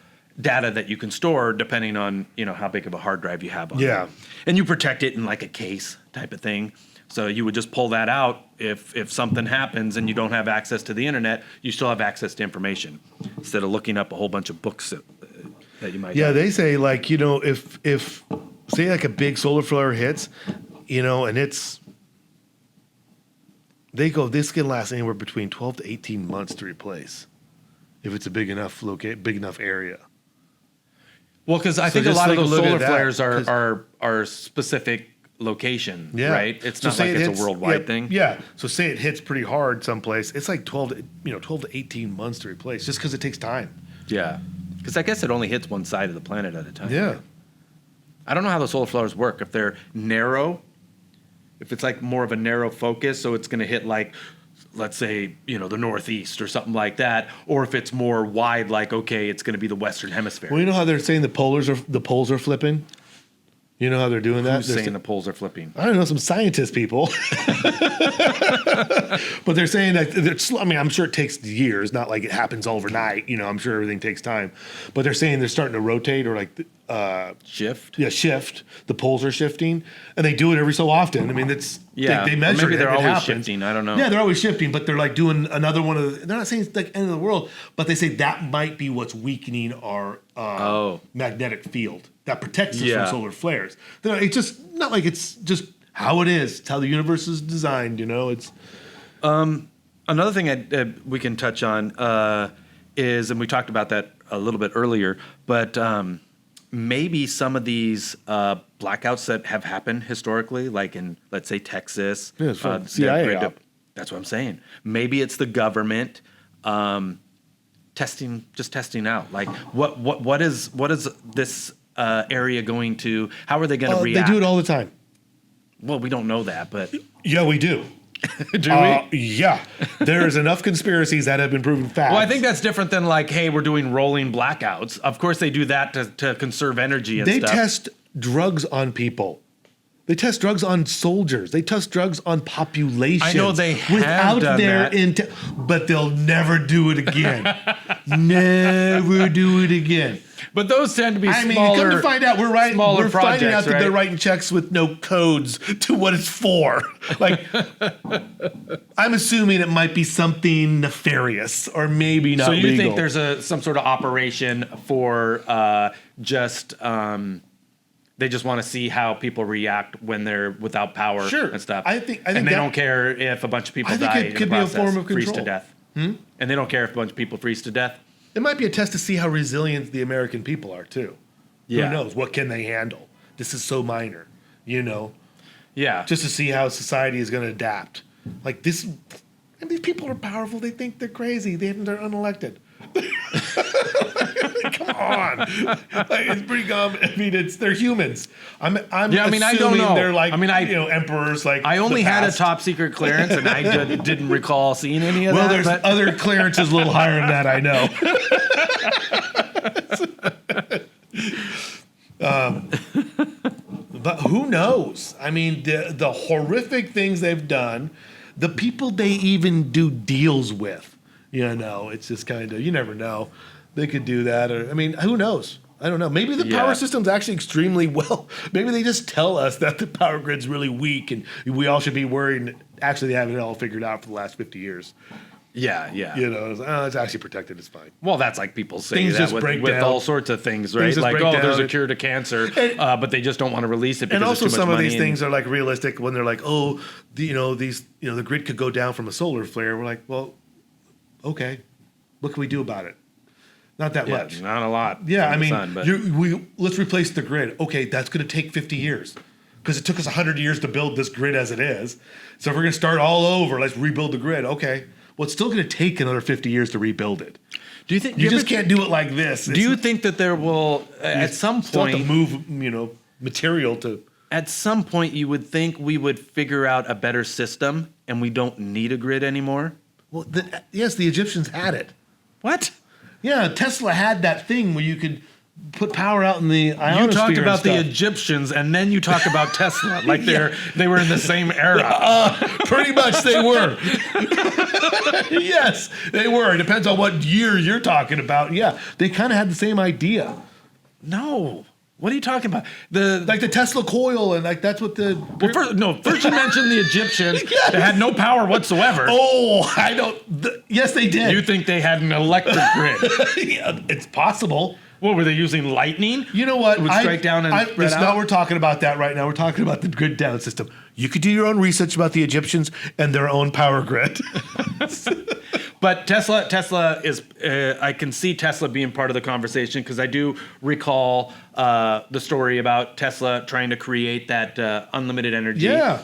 data that you can store depending on how big of a hard drive you have on Yeah. it. And you protect it in like a case type of thing. So you would just pull that out if something happens and you don't have access to the internet, you still have access to information instead of looking up a whole bunch of books that you might Yeah, have. they say like if say like a big solar flare hits, and this can last anywhere between 12 to 18 months to replace if it's a big enough area. Well, because I think a just lot of take a those look solar at that, flares 'cause- are specific location, Yeah. right? It's So not say like it it's hits- a worldwide yeah, thing. Yeah. So say it hits pretty hard someplace, it's like 12 to 18 months to replace just because it takes time. Yeah. Because I guess it only hits one side of the planet at a time. Yeah. I don't know how the solar flares work. If they're narrow, if it's like more of a narrow focus, so it's going to hit like, let's say, the Northeast or something like that, or if it's more wide, like, okay, it's going to be the Western Hemisphere. Well, you know how they're saying the poles are flipping? You know how they're doing that? Who's They're saying the poles are flipping? I don't know, some scientist people. But they're saying that I'm sure it takes years, not like it happens overnight. I'm sure everything takes time. But they're saying they're starting to rotate or like Shift? shift. The poles are shifting, and they do it every so often. I mean, it's Yeah. they Or measure maybe it. they're It always happens. shifting. I don't know. Yeah, they're always shifting, but they're like doing another one of the. They're not saying it's like end of the world, but they say that might be what's weakening our magnetic field that protects us Yeah. from solar flares. It's just not like it's just how it is. It's how the universe is designed. It's Another thing we can touch on is, and we talked about that a little bit earlier, but maybe some of these blackouts that have happened historically, like in, let's say, Texas. Yeah, it's from they're CIA grid- op. That's what I'm saying. Maybe it's the government testing out. Like, what is this area going to? How are they going to they react? do it all the time. Well, we don't know that, but Yeah, we do. do we? Yeah, there's enough conspiracies that have been proven fact. Well, I think that's different than like, hey, we're doing rolling blackouts. Of course, they do that to conserve energy and they stuff. test drugs on people. They test drugs on soldiers. They test drugs on populations. I know they have without done their that. but they'll never do it again. Never do it again. But those tend to be I mean, smaller. come to find out, we're finding projects, out that right? they're writing checks with no codes to what it's for. Like, I'm assuming it might be something nefarious or maybe not So you legal. think there's some sort of operation for they just want to see how people react when they're without power Sure. and stuff. I think and they that- don't care if a bunch of people I think die it in could the be a process, form of freeze to control. death. And they don't care if a bunch of people freeze to death. It might be a test to see how resilient the American people are too. Yeah. Who knows? What can they handle? This is so minor, Yeah. just to see how society is going to adapt. Like this, and these people are powerful. They think they're crazy. They're unelected. Come on, like, it's pretty common. I mean, they're humans. I'm I don't assuming know. They're like, I emperors. Like I only the had a past. top secret clearance, and I didn't recall seeing any of Well, that. there's but other clearances a little higher than that. I know. But who knows? I mean, the horrific things they've done, the people they even do deals with, it's just kind of, you never know. They could do that. Or, I mean, who knows? I don't know. Maybe the power system's actually extremely well. Maybe they just tell us that the power grid's really weak and we all should be worried. And actually, they have it all figured out for the last 50 years. Yeah. It's actually protected. It's fine. Well, that's like people say Things that just with break down. all sorts of things, right? Things just Like, break there's a down. cure to cancer, And- but they just don't want to release it because And also, there's too much some of money these things are like realistic when they're like, the grid could go down from a solar flare. We're like, well, okay, what can we do about it? Not that much. Not a lot. Yeah, I from the mean, sun, but let's replace the grid. Okay, that's going to take 50 years because it took us 100 years to build this grid as it is. So if we're going to start all over, let's rebuild the grid. Okay, well, it's still going to take another 50 years to rebuild it. do you think You just can't do it like this. Do you think that there will at some Still have to point move, material to? at some point you would think we would figure out a better system and we don't need a grid anymore? Well, yes, the Egyptians had it. What? Yeah, Tesla had that thing where you could put power out in the ionosphere. You talked about the and stuff. Egyptians and then you talk about Tesla like they were in the same era. Pretty much they were. Yes, they were. It depends on what year you're talking about. Yeah, they kind of had the same idea. No. What are you talking about? Like the Tesla coil, and like that's what the. First you mentioned the Egyptians Yes. that had no power whatsoever. Oh, I don't. Yes, they did. You think they had an electric grid? Yeah, it's possible. What were they using? Lightning? You know what? It would strike down and spread out? We're talking about that right now. We're talking about the grid down system. You could do your own research about the Egyptians and their own power grid. But Tesla is. I can see Tesla being part of the conversation because I do recall the story about Tesla trying to create that unlimited energy. Yeah.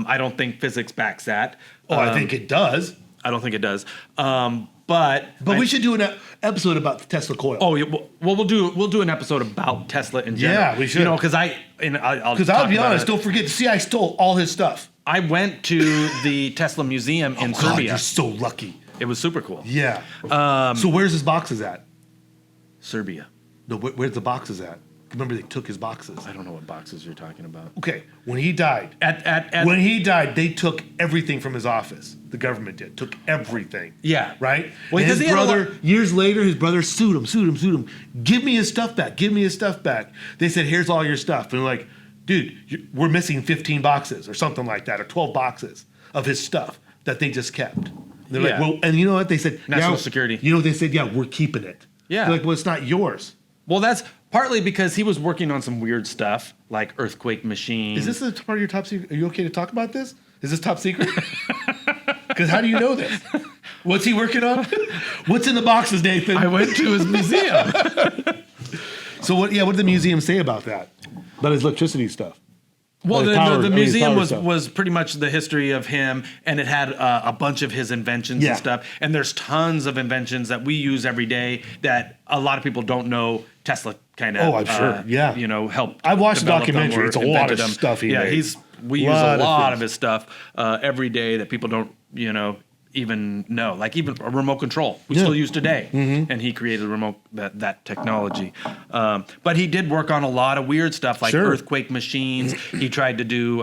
I don't think physics backs that. I think it does. I don't think it does. But we should do an episode about the Tesla coil. Oh, yeah, well, we'll do an episode about Tesla in general. Yeah, we should. Because I'll be honest, don't forget. See, I stole all his stuff. I went to the Tesla museum in God, Serbia. you're so lucky. It was super cool. Yeah. So where's his boxes at? Serbia. No, where's the boxes at? Remember, they took his boxes. I don't know what boxes you're talking about. Okay, when he died, When he died, they took everything from his office. The government did. Took everything. Yeah. Right? Well, And because his he had a brother, years later, his brother sued him. Give me his stuff back. They said, here's all your stuff. And they're like, dude, we're missing 15 boxes or something like that, or 12 boxes of his stuff that they just kept. And they're like, Yeah. well, and you know what? They said, National security. You know what they said? Yeah, we're keeping it. Yeah. They're like, well, it's not yours. Well, that's partly because he was working on some weird stuff like earthquake machines. Is this a part of your top secret? Are you okay to talk about this? Is this top secret? Because how do you know this? What's he working on? What's in the boxes, Nathan? I went to his museum. So what? Yeah, what did the museum say about that? About his electricity stuff. Well, His power- the his museum power stuff. was pretty much the history of him, and it had a bunch of his inventions Yeah. and stuff. And there's tons of inventions that we use every day that a lot of people don't know. Tesla kind of, Oh, I'm sure. Yeah. helped. I've watched the develop them documentary. or It's a lot invented of them. stuff he Yeah, made. we use a lot things. of his stuff every day that people don't even know. Like even a remote control we still use today, and he created that technology. But he did work on a lot of weird stuff like Sure. earthquake machines. He tried to do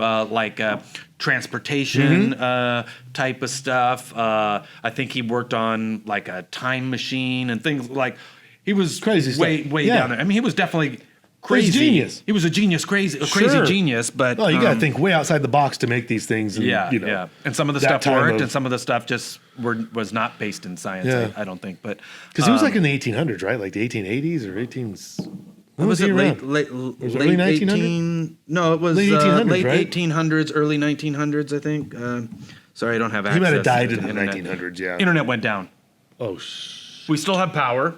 transportation type of stuff. I think he worked on like a time machine and things like. He was Crazy stuff. way Yeah. down there. I mean, he was definitely crazy. He's a genius. He was a genius, crazy Sure. genius. But Oh, you got to think way outside the box to make these things. And, yeah. And some of the that stuff time worked, of- and some of the stuff just was not based in science. Yeah. I don't think, but Because it was like in the 1800s, right? Like the 1880s or 18s. When was he it around? late Was it early 1900s? No, it was Late 1800s, late right? 1800s, early 1900s, I think. Sorry, I don't have access. He might have died to in the internet. 1900s, yeah. Internet went down. Oh, We still have power.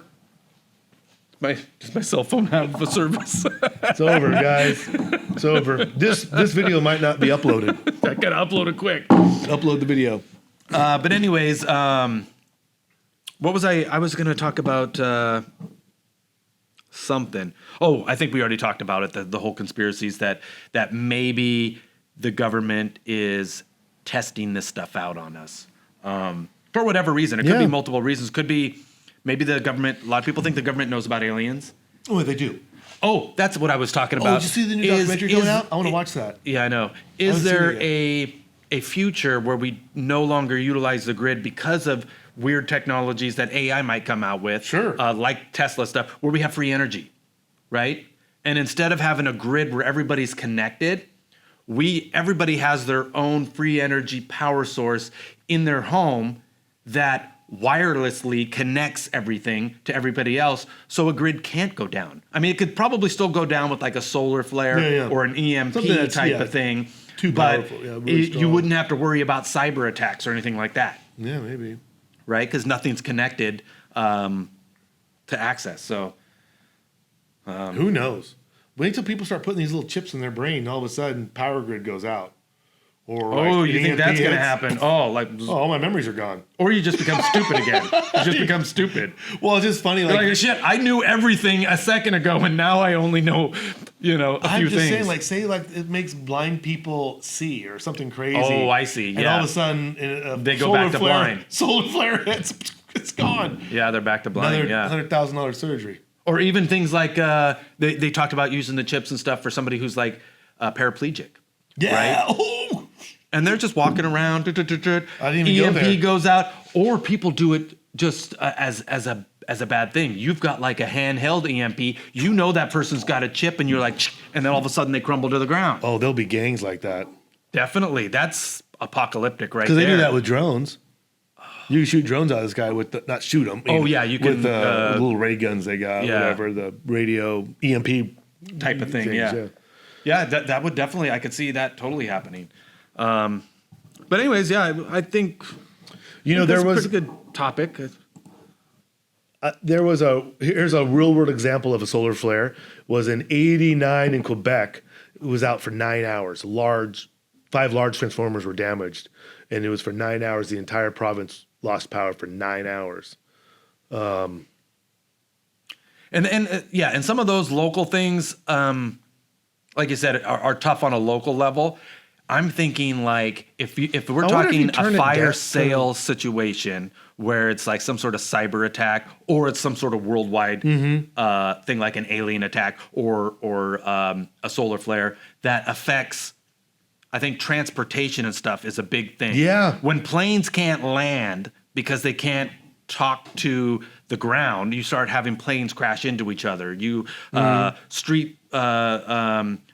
Does my cell phone have a service? it's over, guys. It's over. This video might not be uploaded. I gotta upload it quick. Upload the video. But anyways, what was I was going to talk about something. Oh, I think we already talked about it. The whole conspiracies that maybe the government is testing this stuff out on us for whatever reason. It could be multiple reasons. Could be maybe the government. A lot of people think the government knows about aliens. Oh, they do. Oh, that's what I was talking about. Oh, did you see the new documentary coming out? I want to watch that. Yeah, I know. Is there a future where we no longer utilize the grid because of weird technologies that AI might come out with? Sure. Like Tesla stuff, where we have free energy, right? And instead of having a grid where everybody's connected, everybody has their own free energy power source in their home that wirelessly connects everything to everybody else, so a grid can't go down. I mean, it could probably still go down with like a solar flare or an EMP type of thing. Too powerful. Yeah, really you wouldn't have to worry about cyber attacks or anything like that. Yeah, maybe. Right? Because nothing's connected to access. So who knows? Wait till people start putting these little chips in their brain, and all of a sudden, power grid goes out. Or you think that's going to happen? Oh, all my memories are gone. Or you just become stupid again. You just become stupid. Well, it's just funny. Like shit, I knew everything a second ago, and now I only know, a few things. I'm just saying, say it makes blind people see or something crazy. Oh, I see. Yeah. And all of a sudden, they go back to blind. Solar flare hits. It's gone. Yeah, they're back to blind. Another $100,000 surgery. Or even things like they talked about using the chips and stuff for somebody who's like paraplegic. Yeah. Right? Oh. And they're just walking around. I didn't even go there. EMP goes out, or people do it just as a bad thing. You've got like a handheld EMP. You know that person's got a chip, and you're like, and then all of a sudden they crumble to the ground. Oh, there'll be gangs like that. Definitely, that's apocalyptic, right? Because they do that with drones. You can shoot drones out of the sky with not shoot them. You can with the little ray guns they got, whatever the radio EMP type of thing. Things, yeah. That would definitely. I could see that totally happening. But anyways, I think there was a pretty good topic. Here's a real world example of a solar flare. Was in '89 in Quebec. It was out for 9 hours. 5 large transformers were damaged, and it was for 9 hours. The entire province lost power for 9 hours. And some of those local things, like you said, are tough on a local level. I'm thinking like if we're talking a fire sale situation where it's like some sort of cyber attack, or it's some sort of worldwide thing like an alien attack or a solar flare that affects, I think transportation and stuff is a big thing. Yeah. When planes can't land because they can't talk to the ground, you start having planes crash into each other. Street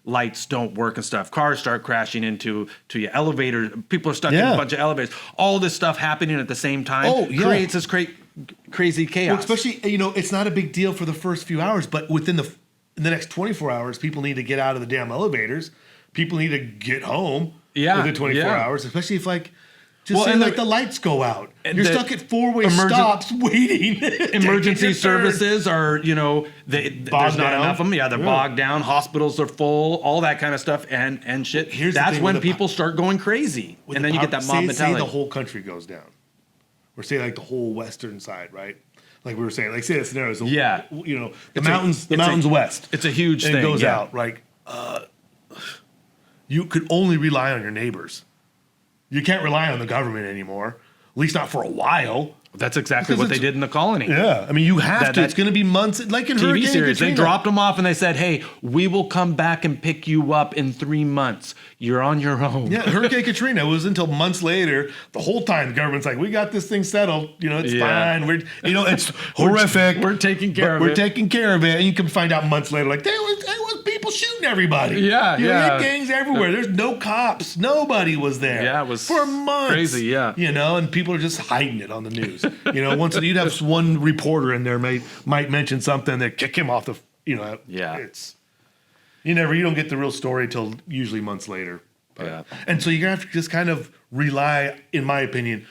lights don't work and stuff. Cars start crashing into you. Elevators, people are stuck in a bunch of elevators. All this stuff happening at the same time creates this crazy chaos. Well, especially, it's not a big deal for the first few hours, but within the next 24 hours, people need to get out of the damn elevators. People need to get home within 24 hours, especially if the lights go out. You're stuck at four-way stops waiting. Emergency services are, there's not enough of them. Yeah, they're bogged down. Hospitals are full. All that kind of stuff and shit. That's when people start going crazy, and then you get that mob mentality. Say the whole country goes down, or say like the whole western side, right? Like we were saying, like say that scenario. So, the mountains west. It's a huge thing. It goes out. Like you could only rely on your neighbors. You can't rely on the government anymore, at least not for a while. That's exactly what they did in the colony. Yeah, I mean, you have to. It's going to be months. Like in TV Hurricane series, Katrina. they dropped them off and they said, "Hey, we will come back and pick you up in 3 months. You're on your own." Yeah, Hurricane Katrina was until months later. The whole time, the government's like, "We got this thing settled. It's fine. It's horrific. We're taking care of it. We're taking care of it." And you can find out months later, like there was people shooting everybody. Yeah, you had gangs everywhere. There's no cops. Nobody was there. Yeah, it was for months. Crazy. Yeah, and people are just hiding it on the news. Once you'd have one reporter in there might mention something that kick him off the. It's you don't get the real story till usually months later. And so you're gonna have to just kind of rely, in my opinion,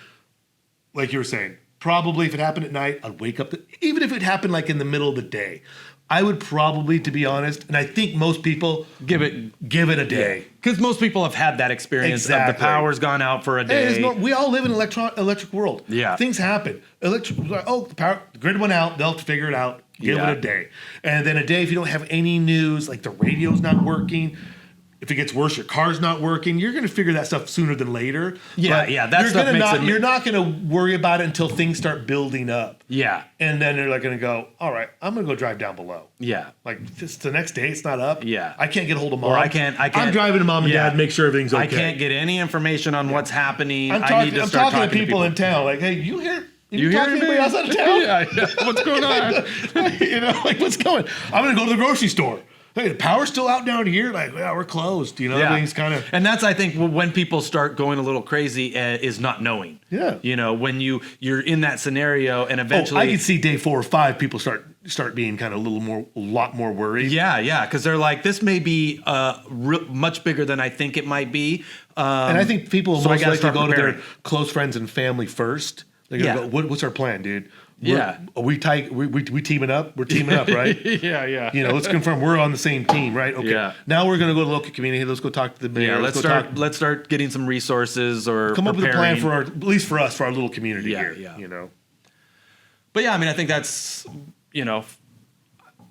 like you were saying. Probably if it happened at night, I'd wake up. Even if it happened like in the middle of the day, I would probably, to be honest, and I think most people give it a day. Because most people have had that experience of the power's gone out for a day. We all live in an electric world. Yeah. Things happen. The grid went out. They'll have to figure it out. Give it a day. And then a day if you don't have any news, like the radio's not working, If it gets worse, your car's not working. You're going to figure that stuff sooner than later. Yeah, But yeah, that you're stuff gonna makes not, it- You're not going to worry about it until things start building up. Yeah. And then they're like going to go, all right, I'm going to go drive down below. Yeah. Like just the next day, it's not up. Yeah. I can't get a hold of mom. Or I can't. I'm driving to mom and yeah. dad, make sure everything's okay. I can't get any information on what's happening. I'm I need to I'm start talking to people in town. Like, hey, you hear? You hear talking to me? anybody outside of town? Yeah. What's going on? You know, like what's going? I'm going to go to the grocery store. Hey, the power's still out down here. Like, yeah, we're closed. You know, everything's kind of. And that's, I think, when people start going a little crazy is not knowing. Yeah. You know, when you're in that scenario and eventually. I can see day 4 or 5 people start being kind of a lot more worried. Yeah, because they're like, this may be much bigger than I think it might be. And I think people so I most gotta likely start go to preparing. their close friends and family first. They're gonna go, what's our plan, dude? Are we teaming up? We're teaming up, right? Yeah. You know, let's confirm we're on the same team, right? Okay. Yeah. Now we're gonna go to the local community. Let's go talk to the mayor. Yeah, let's let's start getting some resources or come up with a plan preparing. for at least for us, for our little community Yeah, here. yeah. You know. But yeah, I mean, I think that's,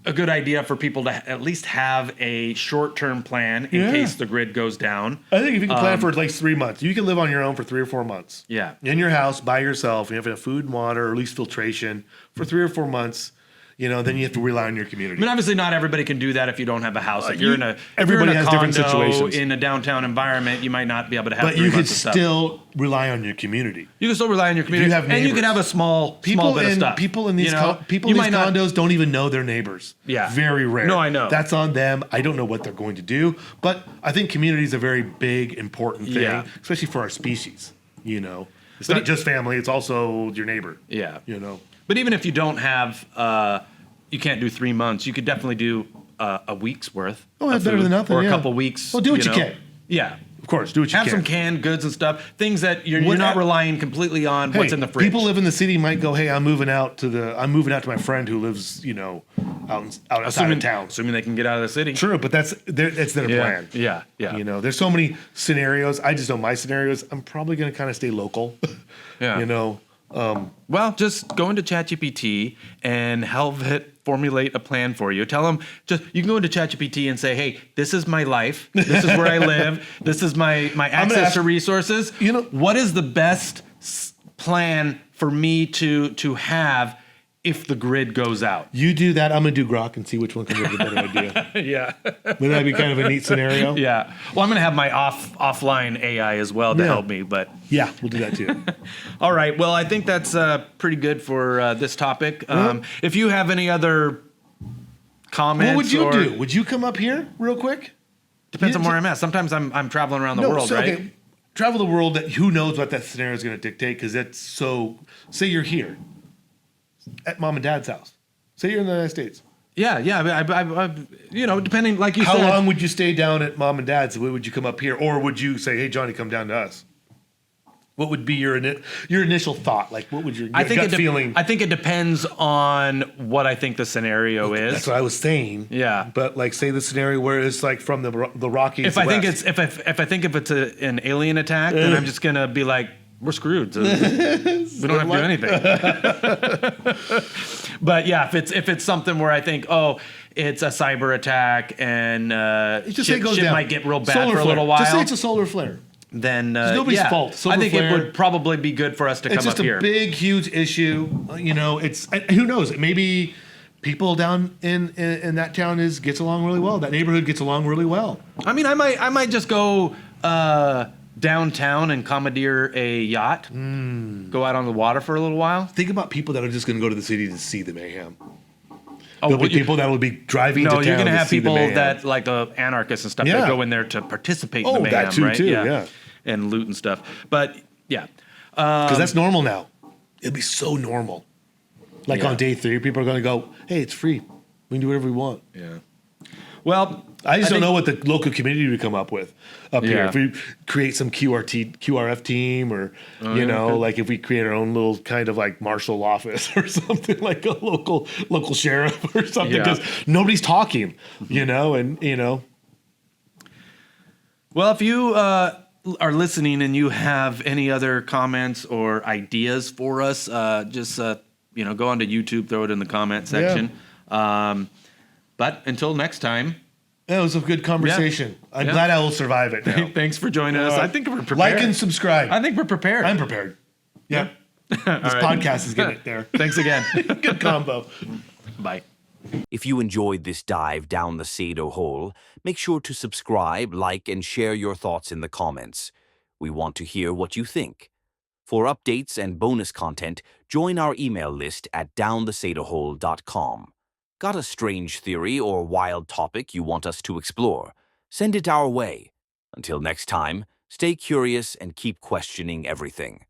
a good idea for people to at least have a short-term plan in case the grid goes down. I think if you can plan for like 3 months, you can live on your own for 3 or 4 months. Yeah. In your house by yourself, you have enough food and water, or at least filtration for 3 or 4 months. You know, then you have to rely on your I community. mean, obviously, not everybody can do that if you don't have a house. If you- you're in a everybody if you're in a has different condo situations. in a downtown environment, you might not be able to have. But 3 you can months of stuff. still rely on your community. You can still rely on your community, You have and you can neighbors. have a small bit of stuff. People in these You might not- condos don't even know their neighbors. Yeah. Very rare. No, I know. That's on them. I don't know what they're going to do, but I think community is a very big, important thing, Yeah. especially for our species. You know, it's not just family; it's also your neighbor. Yeah. You know. But even if you don't have, you can't do 3 months. You could definitely do a week's worth. Oh, that's of better food, than nothing, or yeah. a couple weeks. Well, do what you can. Yeah. Of course, do what you Have can. some canned goods and stuff. Things that you're What- not relying completely on what's Hey, in the fridge. People live in the city might go, "Hey, I'm moving out to my friend who lives, outside of town." Assuming they can get out of the city. True, but that's their plan. Yeah. You know, there's so many scenarios. I just know my scenarios. I'm probably going to kind of stay local. Yeah. You know, Well, just go into ChatGPT and help it formulate a plan for you. Tell them you can go into ChatGPT and say, "Hey, this is my life. This is where I live. This is my access to resources. What is the best plan for me to have if the grid goes out?" you do that. I'm going to do Grok and see which one comes up with a better idea. Yeah. Wouldn't that be kind of a neat scenario? Yeah. Well, I'm going to have my offline AI as well to help me, but Yeah, we'll do that too. all right. Well, I think that's pretty good for this topic. If you have any other comments, What would you or, do? Would you come up here real quick? Depends on where I'm at. Sometimes I'm traveling around the world, so, right? okay, travel the world. Who knows what that scenario is going to dictate? Because that's so. Say you're here at mom and dad's house. Say you're in the United States. Yeah. I depending, like you How said. long would you stay down at mom and dad's? Would you come up here, or would you say, "Hey, Johnny, come down to us"? What would be your initial thought? Like, what would your gut feeling? I think it depends on what I think the scenario is. That's what I was saying. Yeah. But like, say the scenario where it's like from the Rockies. If I think it's an alien attack, then I'm just gonna be like, we're screwed. We don't have to do anything. But yeah, if it's something where I think, oh, it's a cyber attack and just say it goes shit down. might get real bad Solar for a flare. little while. Just say it's a solar flare. Then nobody's fault. I Solar think flare. it would probably be good for us to It's come up just here. a big, huge issue. You know, it's who knows? Maybe people down in that town gets along really well. That neighborhood gets along really well. I mean, I might just go downtown and commandeer a yacht, go out on the water for a little while. Think about people that are just going to go to the city to see the mayhem. Oh, There'll be people that will be driving to no, town you're gonna to have see the people mayhem. that like the anarchists and stuff Yeah. that go in there to participate in Oh, the mayhem, that too, right? yeah. And loot and stuff. But yeah, Because that's normal now. It'll be so normal. Like Yeah. on day 3, people are going to go, "Hey, it's free. We can do whatever we want." yeah. Well, I just don't think- know what the local community would come up with up here. Yeah. If we create some QRF team, or like if we create our own little kind of like marshal office or something, like a local sheriff or something, Yeah. because nobody's talking, and Well, if you are listening and you have any other comments or ideas for us, just go onto YouTube, throw it in the comment section. But until next time, That was a good conversation. I'm glad I will survive it now. Thanks for joining us. I think we're prepared. Like and subscribe. I think we're prepared. I'm prepared. Yeah. This podcast is getting it there. Thanks again. Good combo. Bye. If you enjoyed this dive down the Sado hole, make sure to subscribe, like, and share your thoughts in the comments. We want to hear what you think. For updates and bonus content, join our email list at downthesadohole.com. Got a strange theory or wild topic you want us to explore? Send it our way. Until next time, stay curious and keep questioning everything.